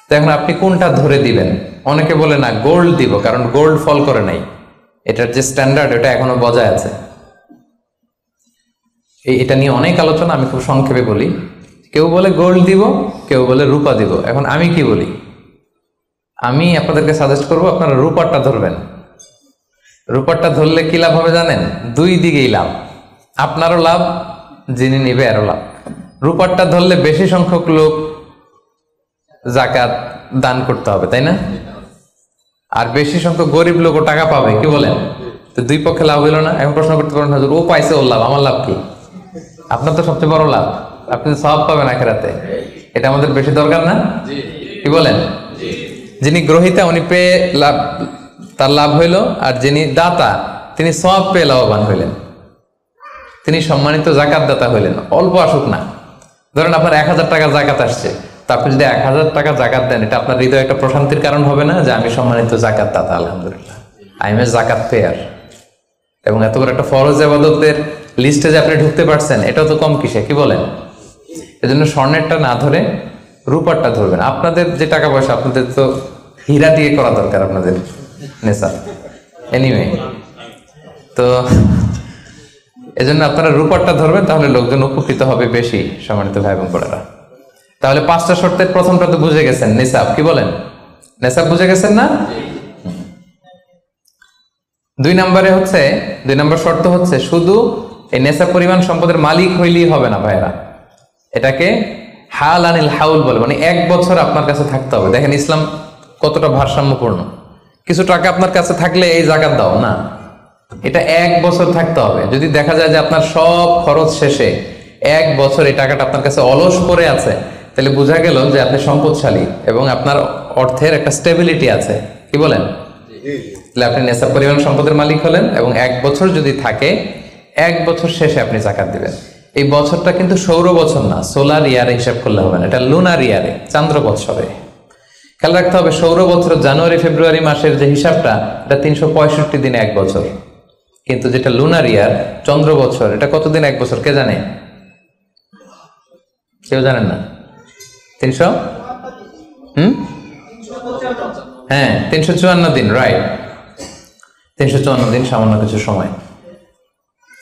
তো এখন আপনি কোনটা ধরে দিবেন? অনেকে বলে না গোল্ড দিব, কারণ গোল্ড ফল করে নাই, এটার যে স্ট্যান্ডার্ড এটা এখনো বজায় আছে। এটা নিয়ে অনেক আলোচনা, আমি খুব সংক্ষেপে বলি। কেউ বলে গোল্ড দিব, কেউ বলে রূপা দিব। এখন আমি কি বলি? আমি আপনাদেরকে সাজেস্ট করবো আপনারা রূপারটা ধরবেন। রূপারটা ধরলে কি লাভ হবে জানেন? 2 দিকেই লাভ, আপনারও লাভ, যিনি নিবে আরো লাভ। রূপারটা ধরলে বেশি সংখ্যক লোক জাকাত দান করতে হবে, তাই না? আর বেশি সংখ্যক গরিব লোকও টাকা পাবে, কি বলেন? তো 2 পক্ষে লাভ হইল না? এখন প্রশ্ন করতে পারেন, হুজুর ও পাইছে ওর লাভ, আমার লাভ কি? আপনার তো সবচেয়ে বড় লাভ, আপনি সওয়াব পাবেন আখিরাতে। এটা আমাদের বেশি দরকার না? কি বলেন? যিনি গ্রহীতা উনি পেয়ে লাভ, তার লাভ হইল, আর যিনি দাতা তিনি সওয়াব পেয়ে লাভবান হইলেন, তিনি সম্মানিত জাকাত দাতা হইলেন। অল্প আসুক না, ধরেন আপনার 1000 টাকা জাকাত আসছে, তা আপনি যদি 1000 টাকা জাকাত দেন, এটা আপনার হৃদয়ে একটা প্রশান্তির কারণ হবে না যে আমি সম্মানিত জাকাত দাতা, আলহামদুলিল্লাহ, আই এম এ জাকাত পেয়ার। এবং এত বড় একটা ফরজ ইবাদতের লিস্টে যে আপনি ঢুকতে পারছেন, এটাও তো কম কিসে, কি বলেন? এজন্য স্বর্ণেরটা না ধরে রূপারটা ধরবেন। আপনাদের যে টাকা পয়সা, আপনাদের তো হীরা দিয়ে করা দরকার আপনাদের নেশা। এনিওয়ে, তো এজন্য আপনারা রূপারটা ধরবেন, তাহলে লোকজন উপকৃত হবে বেশি, সম্মানিত ভাই এবং বোনেরা। তাহলে 5টা শর্তের প্রথমটা তো বুঝে গেছেন, নিসাব। কি বলেন? নিসাব বুঝে গেছেন না? 2 নম্বর শর্ত হচ্ছে শুধু এই নেশাব পরিমাণ সম্পদের মালিক হইলেই হবে না ভাইরা, এটাকে হাল আনিল হাউল বলে, মানে 1 বছর আপনার কাছে থাকতে হবে। দেখেন ইসলাম কতটা ভারসাম্যপূর্ণ। কিছু টাকা আপনার কাছে থাকলে এই জাকাত দাও না, এটা 1 বছর থাকতে হবে। যদি দেখা যায় যে আপনার সব খরচ শেষে 1 বছর এই টাকাটা আপনার কাছে অলস পড়ে আছে, তাহলে বোঝা গেল যে আপনি সম্পদশালী এবং আপনার অর্থের একটা স্টেবিলিটি আছে। কি বলেন? তাহলে আপনি নেশাব পরিমাণ সম্পদের মালিক হলেন, এবং 1 বছর যদি থাকে, 1 বছর শেষে আপনি জাকাত দিবেন। এই বছরটা কিন্তু সৌর বছর না, সোলার ইয়ারে হিসাব করলে হবে না, এটা লুনার ইয়ারে, চান্দ্র বৎসরে। খেয়াল রাখতে হবে, সৌর বছর জানুয়ারি ফেব্রুয়ারি মাসের যে হিসাবটা, এটা 365 দিনে 1 বছর, কিন্তু যেটা লুনার ইয়ার, চন্দ্র বছর, এটা কতদিন 1 বছর কে জানে? কেউ জানেন না? 300 হ্যাঁ 354 দিন, রাইট। 354 দিন, সামান্য কিছু সময়।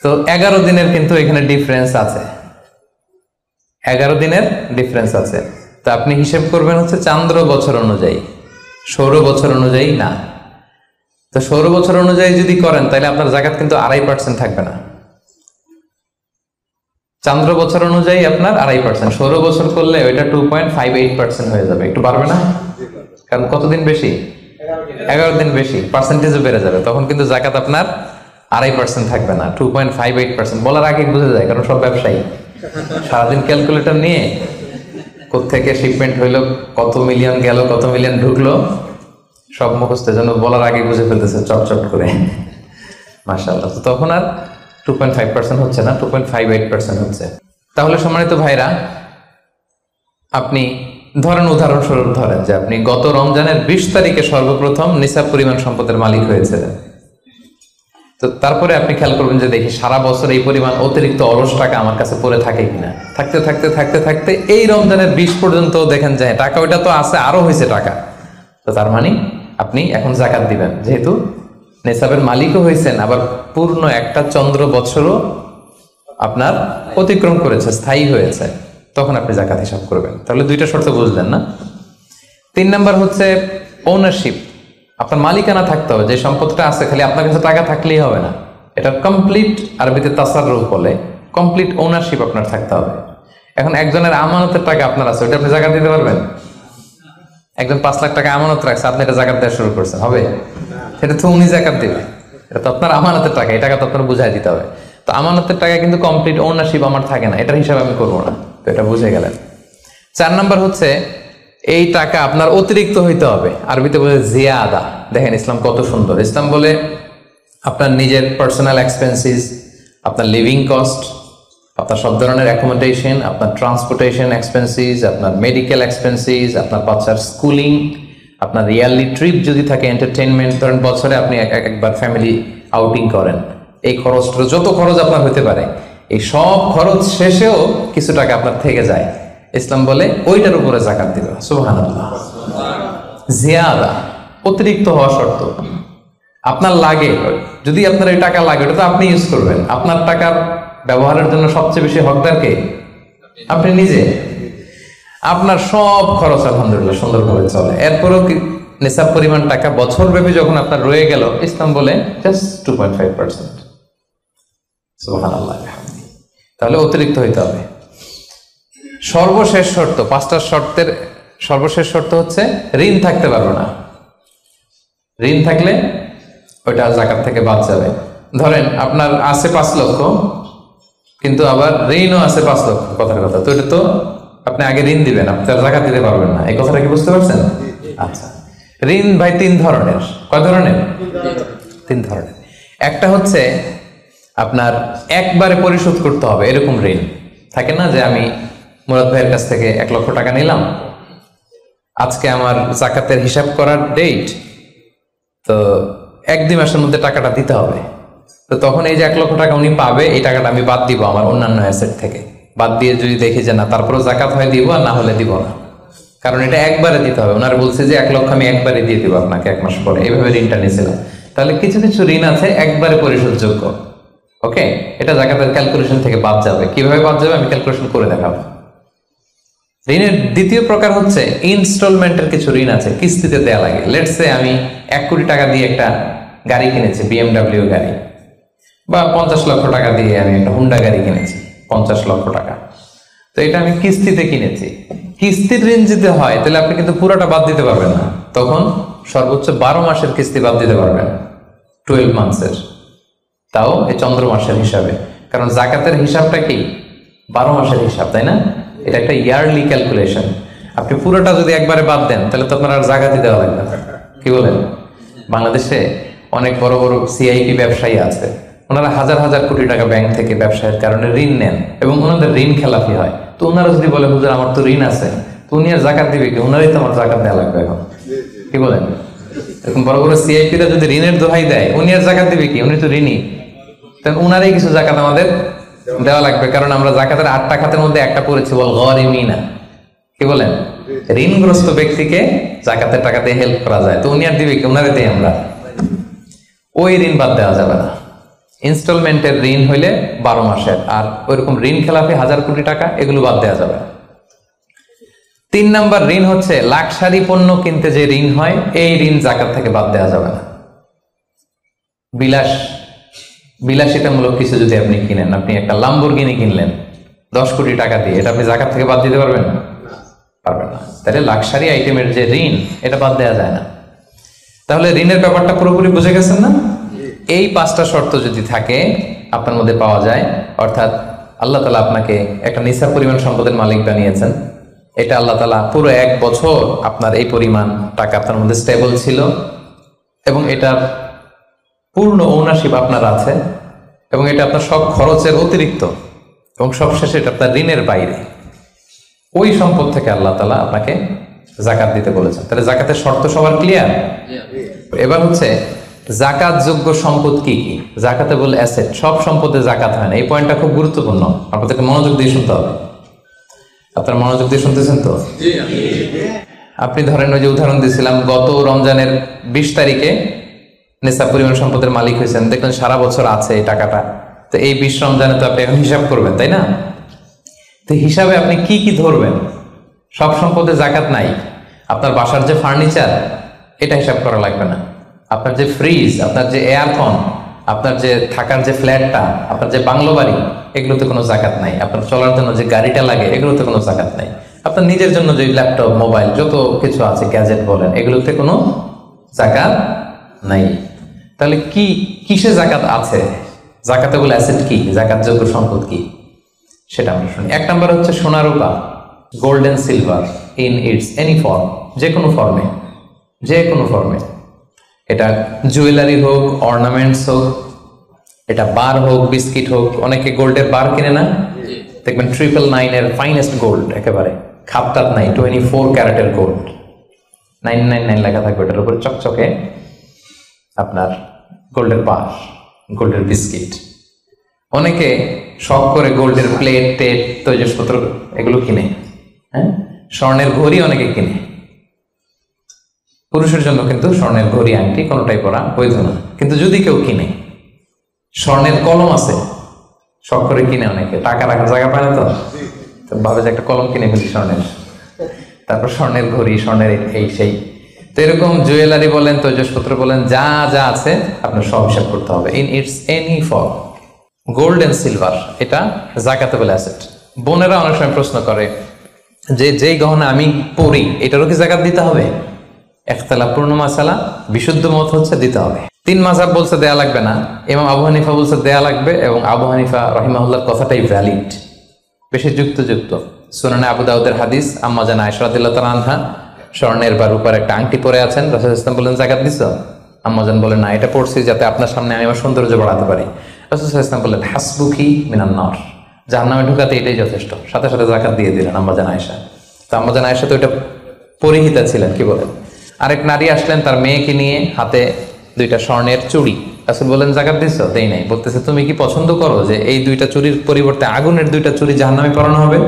তো 11 দিনের কিন্তু এখানে ডিফারেন্স আছে, 11 দিনের ডিফারেন্স আছে। তো আপনি হিসেব করবেন হচ্ছে চান্দ্র বছর অনুযায়ী, সৌর বছর অনুযায়ী না। তো সৌর বছর অনুযায়ী যদি করেন, তাহলে আপনার জাকাত কিন্তু 2.5% থাকবে না। চান্দ্র বছর অনুযায়ী আপনার 2.5%, সৌর বছর করলে ওইটা 2.58% হয়ে যাবে। একটু বাড়বে না? কারণ কতদিন বেশি? 11 দিন বেশি, পার্সেন্টেজও বেড়ে যাবে। তখন কিন্তু জাকাত আপনার 2.5% থাকবে না, 2.58%। বলার আগে বুঝে যায়, কারণ সব ব্যবসায়ী সারাদিন ক্যালকুলেটর নিয়ে কোত্থেকে শিপমেন্ট হইলো, কত মিলিয়ন গেল, কত মিলিয়ন ঢুকলো, সব মুখস্থ, জন্য বলার আগে বুঝে ফেলতেছে চটচট করে, মাশাআল্লাহ। তো তখন আর 2.5% হচ্ছে না, 2.58% হচ্ছে। তাহলে সম্মানিত ভাইরা, আপনি ধরেন, উদাহরণস্বরূপ ধরেন যে আপনি গত রমজানের 20 তারিখে সর্বপ্রথম নিসাব পরিমাণ সম্পদের মালিক হয়েছিলেন। তো তারপরে আপনি খেয়াল করবেন যে দেখি সারা বছর এই পরিমাণ অতিরিক্ত অলস টাকা আমার কাছে পড়ে থাকে কিনা। থাকতে থাকতে থাকতে থাকতে এই রমজানের 20 পর্যন্ত দেখেন যায় টাকা ওইটা তো আছে, আরো হয়েছে টাকা। তো তার মানে আপনি এখন জাকাত দিবেন, যেহেতু নেসাবের মালিকও হয়েছেন, আবার পূর্ণ একটা চন্দ্র বছরও আপনার অতিক্রম করেছে, স্থায়ী হয়েছে, তখন আপনি জাকাত হিসাব করবেন। তাহলে 2টা শর্ত বুঝলেন না? 3 নাম্বার হচ্ছে ওনারশিপ। আপনার মালিকানা থাকতে হবে, যে সম্পদটা আছে খালি আপনার কাছে টাকা থাকলেই হবে না, এটা কমপ্লিট, আরবিতে তাসাররুফ বলে, কমপ্লিট ওনারশিপ আপনার থাকতে হবে। এখন একজনের আমানতের টাকা আপনার আছে, ওটা আপনি জাকাত দিতে পারবেন? একজন 5 লাখ টাকা আমানত রাখছে, আপনি এটা জাকাত দেওয়া শুরু করছেন, হবে? সেটা তো উনি জাকাত দিবে, এটা তো আপনার আমানতের টাকা, এই টাকা তো আপনার বুঝাই দিতে হবে। তো আমানতের টাকা কিন্তু কমপ্লিট ওনারশিপ আমার থাকে না, এটার হিসাব আমি করবো না। তো এটা বুঝে গেলেন। 4 নাম্বার হচ্ছে এই টাকা আপনার অতিরিক্ত হইতে হবে, আরবিতে বলে জিয়াদা। দেখেন ইসলাম কত সুন্দর। ইসলাম বলে আপনার নিজের পার্সোনাল এক্সপেন্সিস, আপনার লিভিং কস্ট, আপনার সব ধরনের অ্যাকোমোডেশন, আপনার ট্রান্সপোর্টেশন এক্সপেন্সিস, আপনার মেডিকেল এক্সপেন্সিস, আপনার বাচ্চার স্কুলিং, আপনার ইয়ারলি ট্রিপ যদি থাকে, এন্টারটেনমেন্ট, ধরেন বছরে আপনি একবার ফ্যামিলি আউটিং করেন, এই খরচটা, যত খরচ আপনার হতে পারে, এই সব খরচ শেষেও কিছু টাকা আপনার থেকে যায়, ইসলাম বলে ওইটার উপরে জাকাত দিবে। সুবহানাল্লাহ। জিয়াদা, অতিরিক্ত হওয়া শর্ত। আপনার লাগে, যদি আপনার এই টাকা লাগে, ওটা তো আপনি ইউজ করবেন। আপনার টাকার ব্যবহারের জন্য সবচেয়ে বেশি হকদার কে? আপনি নিজে। আপনার সব খরচ আলহামদুলিল্লাহ সুন্দরভাবে চলে, এরপরেও নিসাব পরিমাণ টাকা বছর ব্যাপী যখন আপনার রয়ে গেল, ইসলাম বলে জাস্ট 2.5%। সুবহানাল্লাহ। তাহলে অতিরিক্ত হইতে হবে। সর্বশেষ শর্ত, 5টা শর্তের সর্বশেষ শর্ত হচ্ছে ঋণ থাকতে পারবে না। ঋণ থাকলে ওইটা জাকাত থেকে বাদ যাবে। ধরেন আপনার আছে 5 লক্ষ, কিন্তু আবার ঋণও আছে 5 লক্ষ, কথার কথা। তো এটা তো আপনি আগে ঋণ দিবেন, আপনি তার জাকাত দিতে পারবেন না। এই কথাটা কি বুঝতে পারছেন? আচ্ছা, ঋণ ভাই 3 ধরনের। কয় ধরনের? 3 ধরনের। একটা হচ্ছে আপনার একবারে পরিশোধ করতে হবে, এরকম ঋণ থাকে না, যে আমি মুরাদ ভাইয়ের কাছ থেকে 1 লক্ষ টাকা নিলাম, আজকে আমার জাকাতের হিসাব করার ডেট, তো 1-2 মাসের মধ্যে টাকাটা দিতে হবে। তো তখন এই যে 1 লক্ষ টাকা উনি পাবে, এই টাকাটা আমি বাদ দিব আমার অন্যান্য অ্যাসেট থেকে। বাদ দিয়ে যদি দেখি যে না, তারপরেও জাকাত হয় দিব, আর না হলে দিব না। কারণ এটা একবারে দিতে হবে। ওনারা বলছে যে 1 লক্ষ আমি একবারে দিয়ে দিব আপনাকে 1 মাস পরে, এইভাবে ঋণটা নিয়েছিলাম। তাহলে কিছু কিছু ঋণ আছে একবারে পরিশোধযোগ্য, ওকে, এটা যাকাতের ক্যালকুলেশন থেকে বাদ যাবে। কিভাবে বাদ যাবে আমি ক্যালকুলেশন করে দেখাবো। ঋণের দ্বিতীয় প্রকার হচ্ছে ইনস্টলমেন্টের কিছু ঋণ আছে, কিস্তিতে দেয়া লাগে। লেটস সে আমি 1 কোটি টাকা দিয়ে একটা গাড়ি কিনেছি, BMW গাড়ি, বা 50 লক্ষ টাকা দিয়ে আমি একটা হুন্ডা গাড়ি কিনেছি 50 লক্ষ টাকা। তো এটা আমি কিস্তিতে কিনেছি। কিস্তির ঋণ যদি হয় তাহলে আপনি কিন্তু পুরোটা বাদ দিতে পারবেন না, তখন সর্বোচ্চ 12 মাসের কিস্তি বাদ দিতে পারবেন, 12 মান্থসের, তাও এই চন্দ্র মাসের হিসাবে। কারণ যাকাতের হিসাবটা কি 12 মাসের হিসাব, তাই না? এটা একটা ইয়ারলি ক্যালকুলেশন। আপনি পুরোটা যদি একবারে বাদ দেন তাহলে তো আপনার আর জাকাতই দেওয়া লাগবে না। কি বলেন? বাংলাদেশে অনেক বড় বড় সিআইপি ব্যবসায়ী আছে, ওনারা হাজার হাজার কোটি টাকা ব্যাংক থেকে ব্যবসায়ের কারণে ঋণ নেন এবং ওনাদের ঋণ খেলাপি হয়। তো ওনারা যদি বলে হুজুর আমার তো ঋণ আছে, তো উনি আর জাকাত দিবে কি? ওনারই তো আমার জাকাত দেওয়া লাগবে এখন। কি বলেন? এরকম বড় বড় সিআইপিরা যদি ঋণের দোহাই দেয়, উনি আর জাকাত দিবে কি? উনি তো ঋণী, তাহলে উনারই কিছু জাকাত আমাদের দেওয়া লাগবে। কারণ আমরা জাকাতের 8টা খাতের মধ্যে একটা পড়েছি, বল গরিমিনা। কি বলেন? ঋণগ্রস্ত ব্যক্তিকে জাকাতের টাকা দিয়ে হেল্প করা যায়, তো উনি আর দিবে কি? উনারে দিই আমরা। ওই ঋণ বাদ দেওয়া যাবে না। ইনস্টলমেন্টের ঋণ হইলে 12 মাসের, আর ওইরকম ঋণ খেলাপি 1000 কোটি টাকা, এগুলো বাদ দেওয়া যাবে। 3 নাম্বার ঋণ হচ্ছে লাক্সারি পণ্য কিনতে যে ঋণ হয়, এই ঋণ জাকাত থেকে বাদ দেওয়া যাবে না। বিলাসিতামূলক কিছু যদি আপনি কিনেন, আপনি একটা লাম্বরগিনি কিনলেন 10 কোটি টাকা দিয়ে, এটা আপনি জাকাত থেকে বাদ দিতে পারবেন? পারবেন না। তাহলে লাক্সারি আইটেমের যে ঋণ, এটা বাদ দেওয়া যায় না। তাহলে ঋণের ব্যাপারটা পুরোপুরি বুঝে গেছেন না? এই 5টা শর্ত যদি থাকে আপনার মধ্যে পাওয়া যায়, অর্থাৎ আল্লাহ তাআলা আপনাকে একটা নিসাব পরিমাণ সম্পদের মালিক বানিয়েছেন, এটা আল্লাহ তাআলা পুরো 1 বছর আপনার এই পরিমাণ টাকা আপনার মধ্যে স্টেবল ছিল এবং এটার পূর্ণ ওনারশিপ আপনার আছে, এবং এটা আপনার সব খরচের অতিরিক্ত, এবং সবশেষে এটা আপনার ঋণের বাইরে, ওই সম্পদ থেকে আল্লাহ তাআলা আপনাকে জাকাত দিতে বলেছেন। তাহলে জাকাতের শর্ত সবার ক্লিয়ার? এবার হচ্ছে জাকাত যোগ্য সম্পদ কি কি? জাকাতে বলে অ্যাসেট, সব সম্পদে জাকাত হয় না। এই পয়েন্টটা খুব গুরুত্বপূর্ণ, আপনাদেরকে মনোযোগ দিয়ে শুনতে হবে। আপনারা মনোযোগ দিয়ে শুনতেছেন তো? আপনি ধরেন ওই যে উদাহরণ দিয়েছিলাম, গত রমজানের 20 তারিখে নিসাব পরিমাণ সম্পদের মালিক হয়েছেন, দেখলেন সারা বছর আছে এই টাকাটা, তো এই 20 রমজানে তো আপনি এখন হিসাব করবেন, তাই না? তো হিসাবে আপনি কি কি ধরবেন? সব সম্পদে জাকাত নাই। আপনার বাসার যে ফার্নিচার, এটা হিসাব করা লাগবে না। আপনার যে ফ্রিজ, আপনার যে এয়ারকন, আপনার যে থাকার যে ফ্ল্যাটটা, আপনার যে বাংলো বাড়ি, এগুলোতে কোনো জাকাত নাই। আপনার চলার জন্য যে গাড়িটা লাগে, এগুলোতে কোনো জাকাত নাই। আপনার নিজের জন্য যে ল্যাপটপ, মোবাইল, যত কিছু আছে, গ্যাজেট বলেন, এগুলোতে কোনো জাকাত নাই। তাহলে কিসে জাকাত আছে? জাকাতে বলে অ্যাসেট কি, জাকাত যোগ্য সম্পদ কি, সেটা আমরা শুনি। 1 নাম্বার হচ্ছে সোনা রূপা, gold and silver in it's any form, যে কোনো ফর্মে, যে কোনো ফর্মে। এটা জুয়েলারি হোক, অর্নামেন্টস হোক, এটা বার হোক, বিস্কিট হোক। অনেকে গোল্ডের বার কিনে না, দেখবেন 999 এর ফাইনেস্ট গোল্ড, একেবারে খাপটাপ নাই, 24 ক্যারেটের গোল্ড, 999 লেখা থাকবে ওটার উপরে চকচকে, আপনার গোল্ডের বার, গোল্ডের বিস্কিট। অনেকে শখ করে গোল্ডের প্লেট, টেট, তৈজসপত্র এগুলো কিনে। হ্যাঁ, স্বর্ণের ঘড়ি অনেকে কিনে। পুরুষের জন্য কিন্তু স্বর্ণের ঘড়ি, আংটি কোনোটাই পরা বৈধ না। কিন্তু যদি কেউ কিনে, স্বর্ণের কলম আছে, শখ করে কিনে, অনেকে টাকা রাখার জায়গা পায় না, তো ভাবে যে একটা কলম কিনে ফেলি স্বর্ণের, তারপর স্বর্ণের ঘড়ি, স্বর্ণের এই সেই। তো এরকম জুয়েলারি বলেন, তৈজসপত্র বলেন, যা যা আছে আপনার সব হিসাব করতে হবে in it's any form. Gold and silver, এটা জাকাতেবল অ্যাসেট। বোনেরা অনেক সময় প্রশ্ন করে যে যেই গহনা আমি পরি, এটারও কি জাকাত দিতে হবে? ইখতিলাফপূর্ণ মাসালা, বিশুদ্ধ মত হচ্ছে দিতে হবে। 3 মাযহাব বলছে দেয়া লাগবে না, ইমাম আবু হানিফা বলছে দেয়া লাগবে, এবং আবু হানিফা রাহিমাহুল্লাহর কথাটাই ভ্যালিড, বেশি যুক্ত। সুনানে আবু দাউদের হাদিস, আম্মা জান আয়েশা রাদিয়াল্লাহু তাআলা আনহা স্বর্ণের বা রূপার একটা আংটি পরে আছেন, রাসূল সাল্লাল্লাহু আলাইহি ওয়াসাল্লাম বলেন জাকাত দিছো? আম্মা জান বলেন না, এটা পড়ছি যাতে আপনার সামনে আমি আমার সৌন্দর্য বাড়াতে পারি। রাসূল সাল্লাল্লাহু আলাইহি ওয়াসাল্লাম বললেন হাসবুকি মিনান নার, জাহান্নামে ঢোকাতে এটাই যথেষ্ট। সাথে সাথে জাকাত দিয়ে দিলেন আম্মা জান আয়েশা। তো আম্মা জান আয়েশা তো এটা পরিহিতা ছিলেন, কি বলেন। আরেক নারী আসলেন তার মেয়েকে নিয়ে, হাতে 2টা স্বর্ণের চুড়ি। রাসূল বলেন জাকাত দিছো? দেই নাই। বলতেছে তুমি কি পছন্দ করো যে এই 2টা চুরির পরিবর্তে আগুনের 2টা চুরি জাহান্নামে পরানো হবে?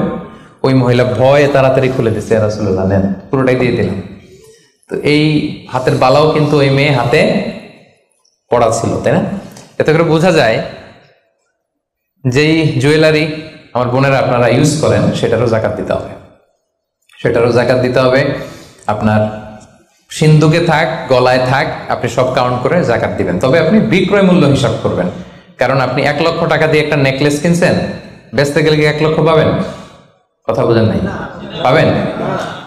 ওই মহিলা ভয়ে তাড়াতাড়ি খুলে দিচ্ছে, ইয়া রাসূলুল্লাহ নেন, পুরোটাই দিয়ে দিলাম। তো এই হাতের বালাও কিন্তু ওই মেয়ে হাতে পড়া ছিল, তাই না? এতে করে বোঝা যায় যেই জুয়েলারি আমার বোনেরা আপনারা ইউজ করেন সেটারও জাকাত দিতে হবে, সেটারও জাকাত দিতে হবে। আপনার সিন্ধুকে থাক, গলায় থাক, আপনি সব কাউন্ট করে জাকাত দিবেন। তবে আপনি বিক্রয় মূল্য হিসাব করবেন, কারণ আপনি 1 লক্ষ টাকা দিয়ে একটা নেকলেস কিনছেন, বেচতে গেলে কি 1 লক্ষ পাবেন? কথা বোঝেন নাই? পাবেন?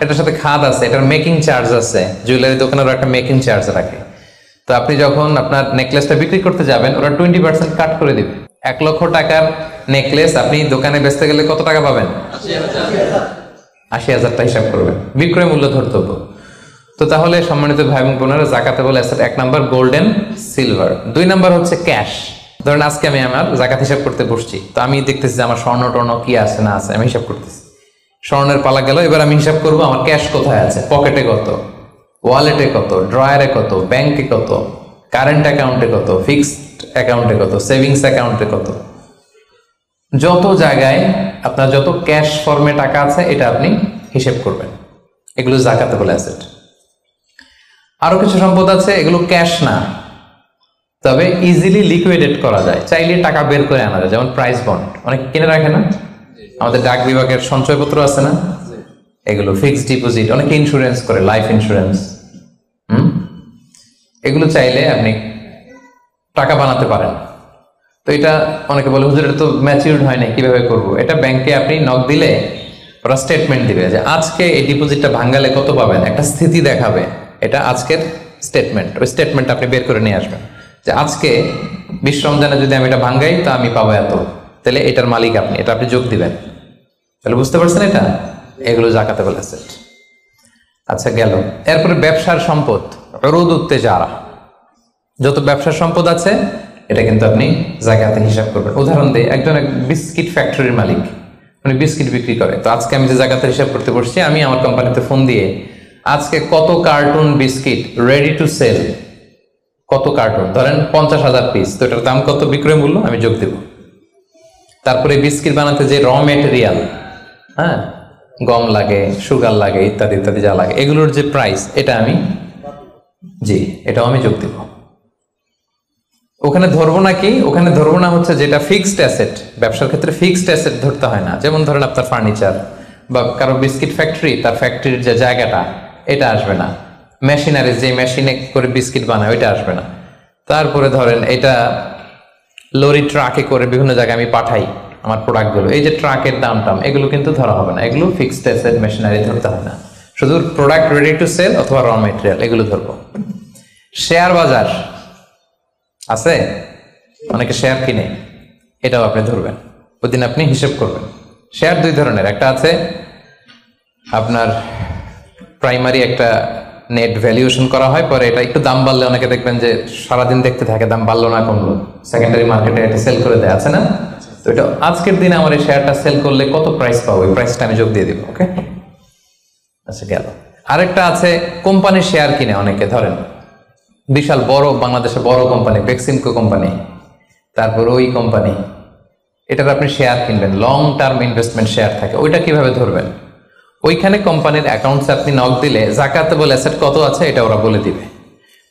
এটার সাথে খাদ আছে, এটার মেকিং চার্জ আছে, জুয়েলারি দোকানেরও একটা মেকিং চার্জ রাখে। তো আপনি যখন আপনার নেকলেসটা বিক্রি করতে যাবেন, ওরা 20% কাট করে দিবে। 1 লক্ষ টাকার নেকলেস আপনি দোকানে বেচতে গেলে কত টাকা পাবেন? 80,000 টাকা হিসাব করবেন, বিক্রয় মূল্য ধরতে হতো। তো তাহলে সম্মানিত ভাই এবং বোনেরা, জাকাতে বলে asset 1 number golden silver, 2 number হচ্ছে ক্যাশ। ধরেন আজকে আমি আমার জাকাত হিসাব করতে বসছি, তো আমি দেখতেছি যে আমার স্বর্ণ টর্ণ কি আছে না আছে, আমি হিসাব করতেছি। স্বর্ণের পালা গেল, এবার আমি হিসাব করব আমার ক্যাশ কোথায় আছে, পকেটে কত, ওয়ালেটে কত, ড্রয়ারে কত, ব্যাংকে কত, কারেন্ট অ্যাকাউন্টে কত, ফিক্সড অ্যাকাউন্টে কত, সেভিংস অ্যাকাউন্টে কত, যত জায়গায় আপনার যত ক্যাশ ফর্মে টাকা আছে এটা আপনি হিসেব করবেন। এগুলো জাকাতে বলে অ্যাসেট। আরো কিছু সম্পদ আছে, এগুলো ক্যাশ না, তবে ইজিলি লিকুইডেট করা যায়, চাইলে টাকা বের করে আনা যায়। যেমন প্রাইস বন্ড অনেক কিনে রাখে না, আমাদের ডাক বিভাগের সঞ্চয়পত্র আছে না, এগুলো ফিক্সড ডিপোজিট, অনেকে ইন্স্যুরেন্স করে, লাইফ ইন্স্যুরেন্স। এগুলো চাইলে আপনি টাকা বানাতে পারেন। তো এটা অনেকে বলে হুজুর এটা তো ম্যাচিউরড হয় না, কিভাবে করব? এটা ব্যাংকে আপনি নক দিলে ওরা স্টেটমেন্ট দিবে যে আজকে এই ডিপোজিটটা ভাঙালে কত পাবেন, একটা স্থিতি দেখাবে, এটা আজকের স্টেটমেন্ট। ওই স্টেটমেন্ট আপনি বের করে নিয়ে আসবেন যে আজকে 20 রমজানে যদি আমি এটা ভাঙ্গাই তো আমি পাবো এত, তাহলে এটার মালিক আপনি, এটা আপনি যোগ দিবেন। তাহলে বুঝতে পারছেন? এটা এগুলো জাকাতে বলে অ্যাসেট। আচ্ছা গেল। এরপরে ব্যবসার সম্পদ, উরুদ উত্তেজারা, যত ব্যবসার সম্পদ আছে এটা কিন্তু আপনি জাকাতে হিসাব করবেন। উদাহরণ দিই, একজন বিস্কিট ফ্যাক্টরির মালিক, উনি বিস্কিট বিক্রি করে। তো আজকে আমি যে জাকাতের হিসাব করতে বসছি, আমি আমার কোম্পানিতে ফোন দিয়ে আজকে কত carton biscuit ready to sell, কত কার্টুন, ধরেন 50,000 পিস, তো এটার দাম কত, বিক্রয় মূল্য আমি যোগ দেব। তারপরে বিস্কিট বানাতে যে র মেটেরিয়াল, হ্যাঁ, গম লাগে, সুগার লাগে, ইত্যাদি ইত্যাদি যা লাগে, এগুলোর যে প্রাইস, এটা আমি এটাও আমি যোগ দেব। ওখানে ধরবো না কি, ওখানে ধরবো না হচ্ছে যেটা ফিক্সড অ্যাসেট। ব্যবসার ক্ষেত্রে ফিক্সড অ্যাসেট ধরতে হয় না। যেমন ধরেন আপনার ফার্নিচার বা কারো বিস্কিট ফ্যাক্টরি, তার ফ্যাক্টরির যে জায়গাটা, এটা আসবে না। মেশিনারি, যে মেশিনে করে বিস্কিট বানায়, ওইটা আসবে না। তারপরে ধরেন এটা লরি ট্রাকে করে বিভিন্ন জায়গায় আমি পাঠাই আমার প্রোডাক্টগুলো, এই যে ট্রাকের দাম টাম, এগুলো কিন্তু ধরা হবে না। এগুলো ফিক্সড অ্যাসেট, মেশিনারি ধরতে হয় না। শুধু প্রোডাক্ট রেডি টু সেল অথবা র মেটেরিয়াল, এগুলো ধরবো। শেয়ার বাজার আছে, অনেকে শেয়ার কিনে, এটাও আপনি ধরবেন, ওদিন আপনি হিসেব করবেন। শেয়ার 2 ধরনের, একটা আছে আপনার প্রাইমারি, একটা নেট ভ্যালুয়েশন করা হয়, পরে এটা একটু দাম বাড়লে অনেকে দেখবেন যে সারাদিন দেখতে থাকে দাম বাড়লো না কমলো, সেকেন্ডারি মার্কেটে এটা সেল করে দেয়, আছে না? তো এটা আজকের দিনে আমার এই শেয়ারটা সেল করলে কত প্রাইস পাবো, এই প্রাইসটা আমি যোগ দিয়ে দিব। ওকে, আচ্ছা গেল। আরেকটা আছে কোম্পানির শেয়ার কিনে অনেকে, ধরেন বিশাল বড় বাংলাদেশে বড় কোম্পানি, বেক্সিমকো কোম্পানি, তারপর ওই কোম্পানি, এটার আপনি শেয়ার কিনবেন, লং টার্ম ইনভেস্টমেন্ট শেয়ার থাকে, ওইটা কিভাবে ধরবেন? ওইখানে কোম্পানির অ্যাকাউন্টস আপনি নক দিলে জাকাতেবল অ্যাসেট কত আছে এটা ওরা বলে দিবে।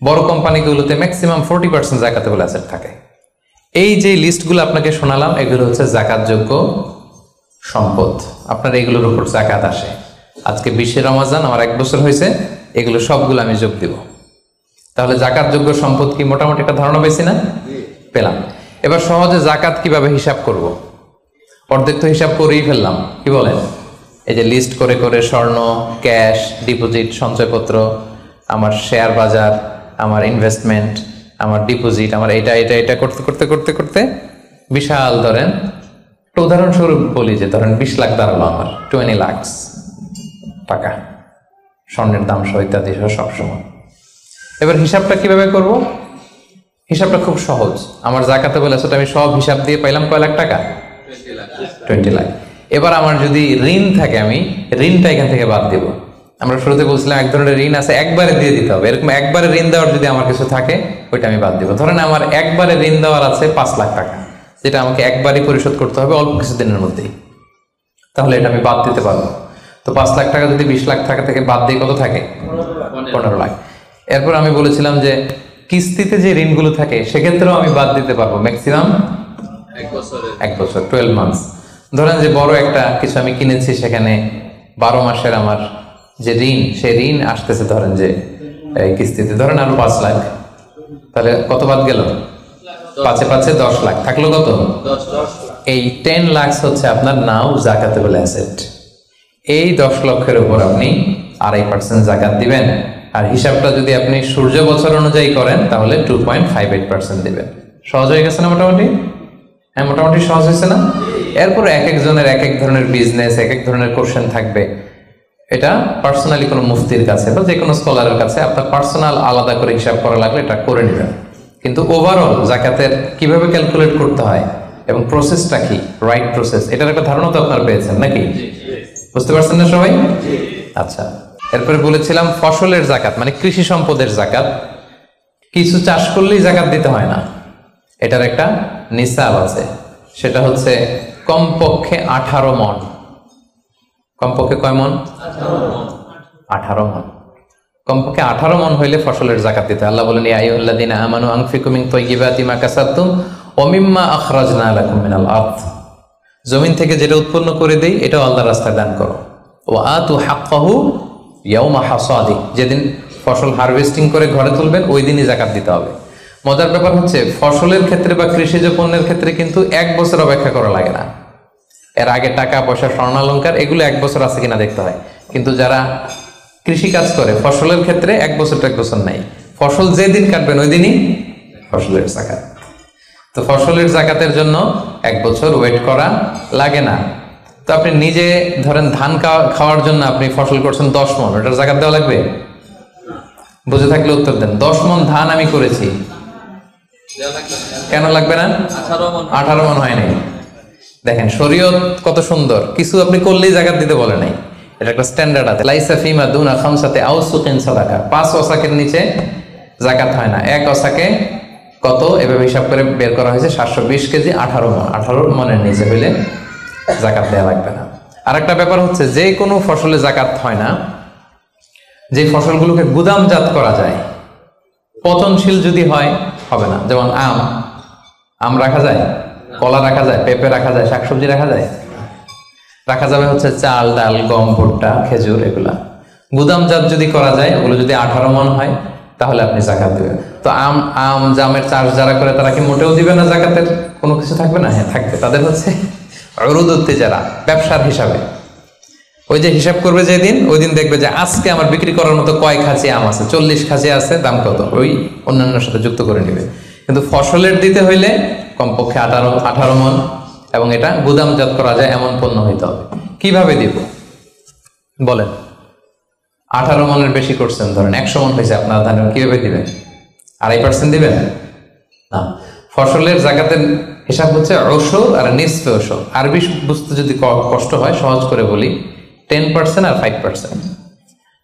বড় কোম্পানিগুলোতে ম্যাক্সিমাম 40% জাকাতেবল অ্যাসেট থাকে। এই যে লিস্টগুলো আপনাকে শোনালাম, এগুলো হচ্ছে জাকাতযোগ্য সম্পদ, আপনার এগুলোর উপর জাকাত আসে। আজকে 20 রমজান, আমার 1 বছর হয়েছে, এগুলো সবগুলো আমি যোগ দিব। তাহলে জাকাতযোগ্য সম্পদ কি, মোটামুটি একটা ধারণা পেয়েছি না? পেলাম। এবার সহজে জাকাত কিভাবে হিসাব করব? অর্ধেক তো হিসাব করেই ফেললাম, কি বলেন? এই যে লিস্ট করে করে স্বর্ণ, ক্যাশ, ডিপোজিট, সঞ্চয়পত্র, আমার শেয়ার বাজার, আমার ইনভেস্টমেন্ট, আমার ডিপোজিট, আমার এটা এটা এটা করতে করতে করতে করতে বিশাল, ধরেন একটা উদাহরণস্বরূপ বলি যে ধরেন 20 লাখ দাঁড়ালো আমার, 20 লাখ টাকা, স্বর্ণের দাম সহ ইত্যাদি সহ সবসময়। এবার হিসাবটা কিভাবে করব? হিসাবটা খুব সহজ। আমার জাকাতেবল অ্যাসেট আমি সব হিসাব দিয়ে পাইলাম কয় লাখ টাকা? 20 লাখ। এবার আমার যদি ঋণ থাকে, আমি ঋণটা এখান থেকে বাদ দিব। আমরা শুরুতে বলছিলাম এক ধরনের ঋণ আছে একবারে দিয়ে দিতে হবে, এরকম একবারে ঋণ দেওয়ার যদি আমার কিছু থাকে ওইটা আমি বাদ দিব। ধরেন আমার একবারে ঋণ দেওয়ার আছে 5 লাখ টাকা, যেটা আমাকে একবারই পরিশোধ করতে হবে অল্প কিছুদিনের মধ্যেই। তাহলে এটা আমি বাদ দিতে পারবো। তো 5 লাখ টাকা যদি 20 লাখ টাকা থেকে বাদ দিয়ে কত থাকে? 15 লাখ। এরপর আমি বলেছিলাম যে কিস্তিতে যে ঋণগুলো থাকে সেক্ষেত্রেও আমি বাদ দিতে পারবো ম্যাক্সিমাম 1 বছর, 12 মান্থস। ধরেন যে বড় একটা কিছু আমি কিনেছি, সেখানে 12 মাসের আমার যে ঋণ, সেই ঋণ আসতেছে ধরেন যে কিস্তিতে, ধরেন আরো 5 লাখ, তাহলে কত বাদ গেল? 5 এ 10 লাখ, থাকলো কত? 10 লাখ। এই 10 লাখ হচ্ছে আপনার নাও জাকাতেবল অ্যাসেট। এই 10 লক্ষের উপর আপনি 2.5% জাকাত দিবেন। আর হিসাবটা যদি আপনি সূর্য বছর অনুযায়ী করেন তাহলে 2.58% দিবেন। সহজ হয়ে গেছে না মোটামুটি? হ্যাঁ, মোটামুটি সহজ হয়েছে না? এরপর এক একজনের এক এক ধরনের বিজনেস, এক এক ধরনের কোশ্চেন থাকবে। এটা পার্সোনালি কোনো মুফতির কাছে বা যে কোনো স্কলারের কাছে আপনার পার্সোনাল আলাদা করে হিসাব করা লাগলে এটা করে নেবেন। কিন্তু ওভারঅল জাকাতের কিভাবে ক্যালকুলেট করতে হয় এবং প্রসেসটা কি, রাইট প্রসেস, এটার একটা ধারণা তো আপনারা পেয়েছেন নাকি? বুঝতে পারছেন না সবাই? আচ্ছা, এরপরে বলেছিলাম ফসলের জাকাত মানে কৃষি সম্পদের জাকাত। কিছু চাষ করলেই জাকাত দিতে হয় না, এটার একটা নিসাব আছে। সেটা হচ্ছে কমপক্ষে 18 মণ। কমপক্ষে কয় মণ? 18 মণ। কমপক্ষে 18 মণ হইলে ফসলের জাকাত দিতে। আল্লাহ বলেন, ইয়া আইয়ুহাল্লাযীনা আমানু আনফিকু মিন তাইয়্যিবাতি মা কাসাবতুম ওয়া মিম্মা আখরাজনা লাকুম মিনাল আরদ। জমিন থেকে যেটা উৎপন্ন করে দেই এটাও আল্লাহর রাস্তায় দান করো। ওয়া আতু হাক্কাহু ইয়াওমা হাসাদি, যেদিন ফসল হারভেস্টিং করে ঘরে তুলবেন ওই দিনই জাকাত দিতে হবে। মজার ব্যাপার হচ্ছে ফসলের ক্ষেত্রে বা কৃষিজ পণ্যের ক্ষেত্রে কিন্তু 1 বছর অপেক্ষা করা লাগে না। এর আগে টাকা পয়সা, স্বর্ণালঙ্কার এগুলো 1 বছর আছে কিনা দেখতে হয়। কিন্তু যারা কৃষি কাজ করে ফসলের ক্ষেত্রে 1 বছর 1 বছর নাই, ফসল যেদিন কাটবেন ওই দিনই ফসলের জাকাত। তো ফসলের জাকাতের জন্য 1 বছর ওয়েট করা লাগে না। তো আপনি নিজে ধরেন ধান খাওয়ার জন্য আপনি ফসল করছেন 10 মণ, ওটার জাকাত দেওয়া লাগবে? বুঝে থাকলে উত্তর দেন। 10 মণ ধান আমি করেছি, কেন লাগবে না? 18 মণ হয় নাই। দেখেন শরীয়ত কত সুন্দর, কিছু আপনি করলেই জাকাত দিতে বলে নাই। এটা একটা স্ট্যান্ডার্ড আছে। লাইসা ফিমা দুনা খামসাতে আউসুকিন সাদাকা, 5 ওয়াসাকের নিচে জাকাত হয় না। 1 ওয়াসাকে কত এভাবে হিসাব করে বের করা হয়েছে 720 কেজি, 18 মণ। 18 মণের নিচে হইলে জাকাত দেওয়া লাগবে না। আর একটা ব্যাপার হচ্ছে যে কোনো ফসলে জাকাত হয় না যে ফসলগুলোকে গুদামজাত করা যায়। পচনশীল যদি হয় হবে না। যেমন আম রাখা যায়, কলা রাখা যায়, পেঁপে রাখা যায়, শাকসবজি রাখা যায়। রাখা যাবে হচ্ছে চাল, ডাল, গম, ভুট্টা, খেজুর, এগুলা গুদামজাত যদি করা যায়, ওগুলো যদি 18 মণ হয় তাহলে আপনি জাকাত দিবেন। তো জামের চাষ যারা করে তারা কি মোটেও দিবে না জাকাতের কোনো কিছু থাকবে না? হ্যাঁ থাকবে। তাদের হচ্ছে উরুদুত যারা ব্যবসার হিসাবে ওই যে হিসাব করবে যেদিন, ওই দিন দেখবে যে আজকে আমার বিক্রি করার মতো কয় খাঁচি আম আছে, 40 খাঁচি আছে, দাম কত, ওই অন্যান্যের সাথে যুক্ত করে নেবে। কিন্তু ফসলের দিতে হইলে কমপক্ষে 18 মণ এবং এটা গুদামজাত করা যায় এমন পণ্য হইতে হবে। কিভাবে দিব বলেন? 18 মণের বেশি করছেন, ধরেন 100 মণ হয়েছে আপনার ধানের, কিভাবে দিবেন? 2.5% দিবেন না। ফসলের জাকাতের হিসাব হচ্ছে ওশর আর নিসফে ওশর। আরবি বুঝতে যদি কষ্ট হয় সহজ করে বলি, 10% আর 5%।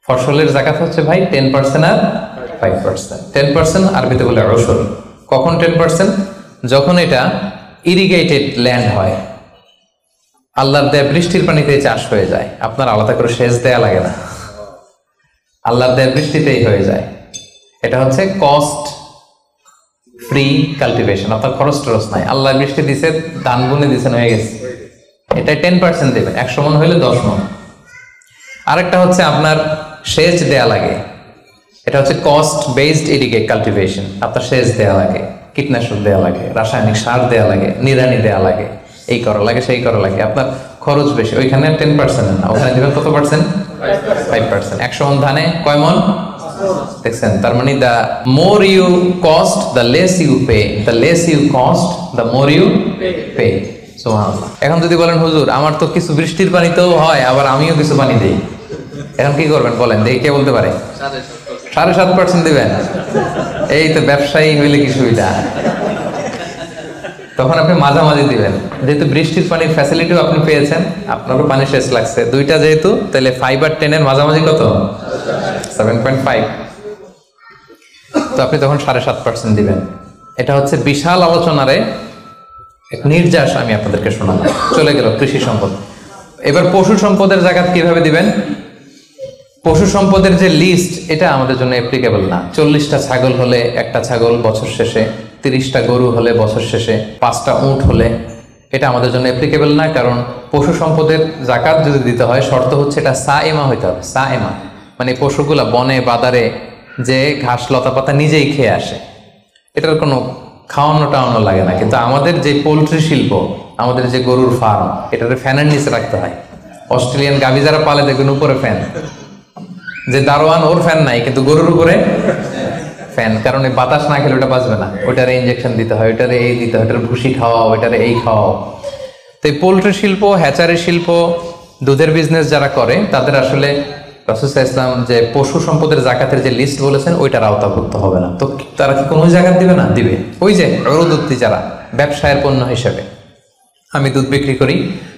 ফসলের জাকাত হচ্ছে ভাই 10% আর 5%। 10% আরবিতে বলে ওশর। কখন 10%? যখন এটা ইরিগেটেড ল্যান্ড হয়, আল্লাহর দেয়া বৃষ্টির পানিতে চাষ হয়ে যায়, আপনার আলাদা করে সেচ দেয়া লাগে না, আল্লাহর দেয়া বৃষ্টিতেই হয়ে যায়। এটা হচ্ছে কস্ট ফ্রি কাল্টিভেশন, আপনার খরচ টরচ নাই, আল্লাহ বৃষ্টি দিছে, ধান বুনে দিছেন, হয়ে গেছে। এটা 10% দেবেন। 100 মণ হইলে 10 মণ। আরেকটা হচ্ছে আপনার সেচ দেয়া লাগে, এটা হচ্ছে কস্ট বেসড ইরিগেট কাল্টিভেশন। আপনার সেচ দেয়া লাগে, কীটনাশক দেয়া লাগে, রাসায়নিক সার দেয়া লাগে, নিড়ানি দেয়া লাগে, এই করা লাগে সেই করা লাগে, আপনার খরচ বেশি। ওইখানে 10% না, ওখানে দিবেন কত পার্সেন্ট? 5%। 100 মণ ধানে কয় মণ দেখছেন? তার মানে the more you cost the less you pay, the less you cost the more you pay. সুবহানাল্লাহ। এখন যদি বলেন হুজুর আমার তো কিছু বৃষ্টির পানিতেও হয়, আবার আমিও কিছু পানি দেই, এখন কি করবেন বলেন? দেখি কে বলতে পারে? 7.5% দিবেন। এই তো ব্যবসায়ী হইলে কি সুবিধা। তখন আপনি মাঝামাঝি দিবেন, যেহেতু বৃষ্টির পানির ফ্যাসিলিটিও আপনি পেয়েছেন, আপনারও পানি শেষ লাগছে, দুইটা যেহেতু, তাহলে 5 আর 10 এর মাঝামাঝি কত? 7.5। তো আপনি তখন 7.5% দিবেন। এটা হচ্ছে বিশাল আলোচনারে এক নির্যাস আমি আপনাদেরকে শোনালাম। চলে গেল কৃষি সম্পদ। এবার পশু সম্পদের জাকাত কিভাবে দিবেন? পশু সম্পদের যে লিস্ট, এটা আমাদের জন্য অ্যাপ্লিকেবল না। 40টা ছাগল হলে একটা ছাগল বছর শেষে, 30টা গরু হলে বছর শেষে, 5টা উট হলে, এটা আমাদের জন্য অ্যাপ্লিকেবল না। কারণ পশু সম্পদের জাকাত যদি দিতে হয়, শর্ত হচ্ছে এটা সায়েমা হইতে হবে। সায়েমা মানে পশুগুলা বনে বাদারে যে ঘাস লতা পাতা নিজেই খেয়ে আসে, এটার কোনো খাওয়ানো টাওয়ানো লাগে না। কিন্তু আমাদের যে পোলট্রি শিল্প, আমাদের যে গরুর ফার্ম, এটাতে ফ্যানের নিচে রাখতে হয়। অস্ট্রেলিয়ান গাভী যারা পালে দেখবেন উপরে ফ্যান, যে দারোয়ান ওর ফ্যান নাই কিন্তু গরুর উপরে ফ্যান, কারণ এই বাতাস না খেলে ওটা বাঁচবে না। ওইটারে ইঞ্জেকশন দিতে হয়, ওইটারে এই দিতে হয়, ওইটার ভুসি খাওয়াও, ওইটারে এই খাওয়াও। তো এই পোলট্রি শিল্প, হ্যাচারি শিল্প, দুধের বিজনেস যারা করে, তাদের আসলে রাসূল সাল্লাল্লাহু আলাইহি ওয়াসাল্লাম যে পশু সম্পদের জাকাতের যে লিস্ট বলেছেন, ওইটার আওতাভুক্ত হবে না। তো তারা কি কোনো জাকাত দিবে না? দিবে। ওই যে উরুদুত্তি যারা ব্যবসায়ের পণ্য হিসেবে, আমি দুধ বিক্রি করি,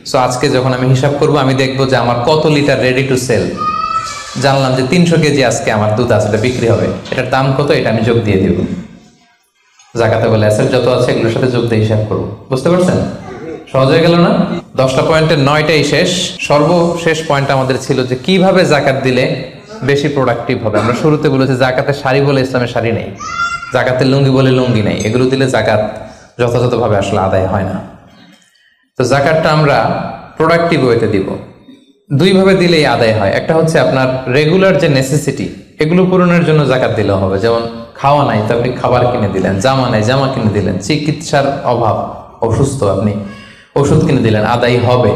সো আজকে যখন আমি হিসাব করব, আমি দেখবো যে আমার কত লিটার রেডি টু সেল, জানলাম যে 300 কেজি আজকে আমার দুধ আছে, এটা বিক্রি হবে, এটার দাম কত, এটা আমি যোগ দিয়ে দিব। জাকাতে বলে অ্যাসেট যত আছে এগুলোর সাথে যোগ দিয়ে হিসাব করবো। বুঝতে পারছেন? সহজ হয়ে গেল না? 10টা পয়েন্টের 9টাই শেষ। সর্বশেষ পয়েন্ট আমাদের ছিল যে কিভাবে জাকাত দিলে বেশি প্রোডাক্টিভ হবে। আমরা শুরুতে বলেছি জাকাতের শাড়ি বলে ইসলামের শাড়ি নেই, জাকাতের লুঙ্গি বলে লুঙ্গি নেই। এগুলো দিলে জাকাত যথাযথভাবে আসলে আদায় হয় না। তো জাকাতটা আমরা প্রোডাক্টিভ ওয়েতে দিব। দুইভাবে দিলেই আদায় হয়। একটা হচ্ছে আপনার রেগুলার যে নেসেসিটি, এগুলো পূরণের জন্য জাকাত দিলেও হবে। যেমন খাওয়া নাই তো আপনি খাবার কিনে দিলেন, জামা নাই জামা কিনে দিলেন, চিকিৎসার অভাব, অসুস্থ আপনি ওষুধ কিনে দিলেন, আদায় হবে।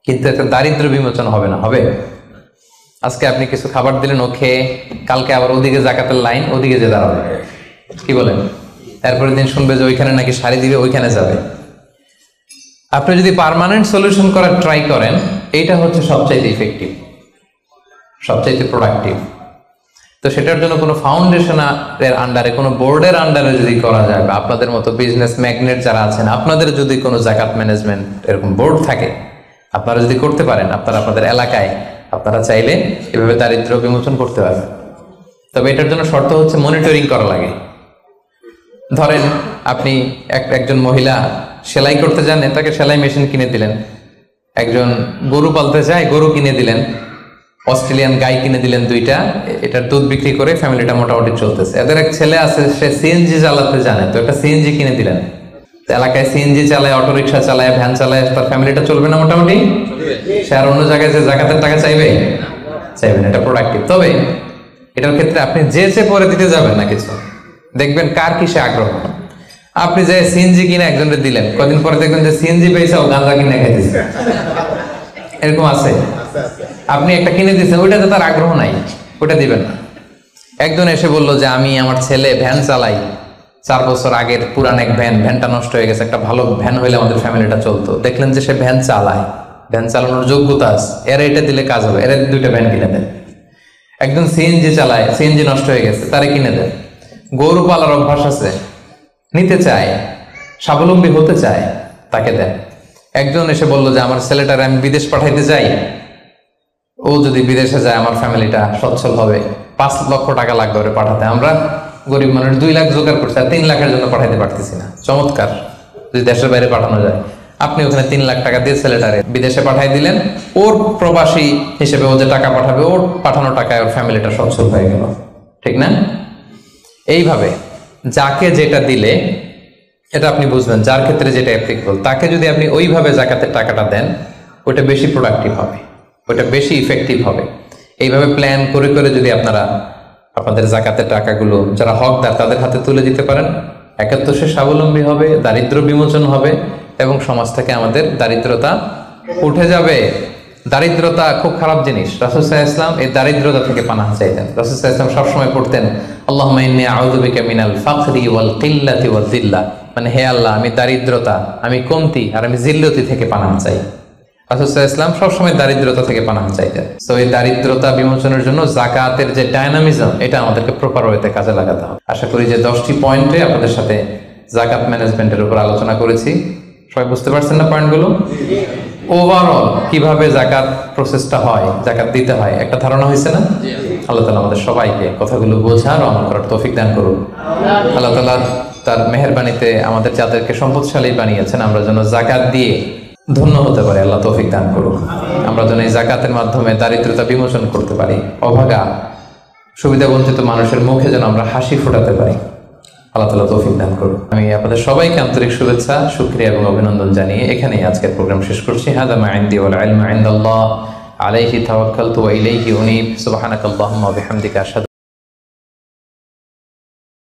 কিন্তু একটা দারিদ্র বিমোচন হবে না? হবে। আজকে আপনি কিছু খাবার দিলেন, ও খেয়ে কালকে আবার ওদিকে জাকাতের লাইন, ওদিকে যে দাঁড়াবে, কি বলেন? এরপরের দিন শুনবে যে ওইখানে নাকি শাড়ি দিবে, ওইখানে যাবে। আপনি যদি পার্মানেন্ট সলিউশন করার ট্রাই করেন, এইটা হচ্ছে সবচাইতে ইফেক্টিভ, সবচাইতে প্রোডাক্টিভ। তো সেটার জন্য কোনো ফাউন্ডেশনের আন্ডারে, কোনো বোর্ডের আন্ডারে যদি করা যায়, বা আপনাদের মতো বিজনেস ম্যাগনেট যারা আছেন, আপনাদের যদি কোনো জাকাত ম্যানেজমেন্ট এরকম বোর্ড থাকে, আপনারা যদি করতে পারেন, আপনারা আপনাদের এলাকায় আপনারা চাইলে এভাবে দারিদ্র বিমোচন করতে পারবেন। তবে এটার জন্য শর্ত হচ্ছে মনিটরিং করা লাগে। ধরেন আপনি একজন মহিলা সেলাই করতে জানেন, তাকে সেলাই মেশিন কিনে দিলেন। একজন গরু পালতে চায়, গরু কিনে দিলেন। অস্ট্রেলিয়ান গাই কিনে দিলেন 2টা, এটার দুধ বিক্রি করে ফ্যামিলিটা মোটামুটি চলতেছে। এদের এক ছেলে আছে, সে সিএনজি চালাতে জানে, তো একটা সিএনজি কিনে দিলেন। এলাকায় সিএনজি চালায়, অটোরিকশা চালায়, ভ্যান চালায়, তার ফ্যামিলিটা চলবে না মোটামুটি? সে আর অন্য জায়গায় যে জাকাতের টাকা চাইবে? চাইবেন। এটা প্রোডাক্টিভ। তবে এটার ক্ষেত্রে আপনি যে পরে দিতে যাবেন না কিছু, দেখবেন কার কিসে আগ্রহ। আপনি যে সিএনজি কিনে একজনকে দিলেন, কদিন পরে দেখবেন যে সিএনজি পেয়েছে, ও গাঁজা কিনে খাইতেছে। এরকম আছে। আপনি একটা কিনে দিচ্ছেন, ওইটাতে তার আগ্রহ নাই, ওটা দিবেন না। একজন এসে বললো যে আমি আমার ছেলে ভ্যান চালাই, 4 বছর আগের পুরান এক ভ্যান, ভ্যানটা নষ্ট হয়ে গেছে, একটা ভালো ভ্যান হইলে আমাদের ফ্যামিলিটা চলতো। দেখলেন যে সে ভ্যান চালায়, ভ্যান চালানোর যোগ্যতা আছে, এরা এটা দিলে কাজ হবে, এরা 2টা ভ্যান কিনে দেন। একজন সিএনজি চালায়, সিএনজি নষ্ট হয়ে গেছে, তারে কিনে দেন। গরু পালার অভ্যাস আছে, নিতে চায়, স্বাবলম্বী হতে চায়, তাকে দেন। একজন এসে বললো যে আমার ছেলেটারে আমি বিদেশ পাঠাইতে চাই, ও যদি বিদেশে যায় আমার ফ্যামিলিটা সচ্ছল হবে, 5 লক্ষ টাকা লাগবে ওরে পাঠাতে। আমরা গরিব মানুষ 2 লাখ জোগাড় করছি, আর 3 লাখের জন্য পাঠাইতে পারতেছি না। চমৎকার, যদি দেশের বাইরে পাঠানো যায়। আপনি ওখানে 3 লাখ টাকা দিয়ে ছেলেটারে বিদেশে পাঠাই দিলেন, ওর প্রবাসী হিসেবে ও যে টাকা পাঠাবে, ওর পাঠানো টাকায় ওর ফ্যামিলিটা সচ্ছল হয়ে গেল। ঠিক না? এইভাবে যাকে যেটা দিলে, এটা আপনি বুঝবেন, যার ক্ষেত্রে যেটা অ্যাপ্লিকেবল, তাকে যদি আপনি ওইভাবে জাকাতের টাকাটা দেন, ওটা বেশি প্রোডাক্টিভ হবে, ওটা বেশি ইফেক্টিভ হবে। এইভাবে প্ল্যান করে করে যদি আপনারা আপনাদের জাকাতের টাকাগুলো যারা হকদার তাদের হাতে তুলে দিতে পারেন, একে তো সে স্বাবলম্বী হবে, দারিদ্র বিমোচন হবে, এবং সমাজ থেকে আমাদের দারিদ্রতা উঠে যাবে। দারিদ্রতা খুব খারাপ জিনিস। রাসূল সাল্লাল্লাহু আলাইহি ওয়াসাল্লাম এই দারিদ্রতা থেকে পানাহ চাইতেন। রাসূল সাল্লাল্লাহু আলাইহি ওয়াসাল্লাম সবসময় পড়তেন আল্লাহুম্মা ইন্নী আউযু বিকা মিনাল ফাকরি ওয়াল কিল্লাতি ওয়াদ দিল্লা, মানে হে আল্লাহ, আমি দারিদ্রতা, আমি কমতি আর আমি জিল্লতি থেকে পানাহ চাই। রাসূল সাল্লাল্লাহু আলাইহি ওয়াসাল্লাম সবসময় দারিদ্রতা থেকে পানাহ চাইতেন। তো এই দারিদ্রতা বিমোচনের জন্য জাকাতের যে ডায়নামিজম, এটা আমাদেরকে প্রপার ওয়েতে কাজে লাগাতে হবে। আশা করি যে 10টি পয়েন্টে আপনাদের সাথে জাকাত ম্যানেজমেন্টের উপর আলোচনা করেছি। সবাই বুঝতে পারছেন না পয়েন্টগুলো? ওভারঅল কিভাবে জাকাত প্রসেসটা হয়, জাকাত দিতে হয়, একটা ধারণা হয়েছে না? আল্লাহ তাআলা আমাদের সবাইকে কথাগুলো বোঝার ও আমল করার তৌফিক দান করুন। আল্লাহ তাআলা তার মেহেরবানিতে আমাদের যাদেরকে সম্পদশালী বানিয়েছেন, আমরা যেন জাকাত দিয়ে ধন্য হতে পারে। আল্লাহ তৌফিক দান করুক। আমরা যেন এই যাকাতের মাধ্যমে দারিদ্রতা বিমোচন করতে পারি, অভাগা সুবিধাবঞ্চিত মানুষের মুখে যেন আমরা হাসি ফোটাতে পারি। আল্লাহ তাআলা তৌফিক দান করুন। আমি আপনাদের সবাইকে আন্তরিক শুভেচ্ছা, শুকরিয়া এবং অভিনন্দন জানিয়ে এখানেই আজকের প্রোগ্রাম শেষ করছি। হাদা মা ইনদি ওয়াল ইলমু ইনদাল্লাহ আলাইহি তাওয়াক্কালতু ওয়া ইলাইহি উনীব। সুবহানাকাল্লাহুম্মা ওয়া বিহামদিকা আশহাদু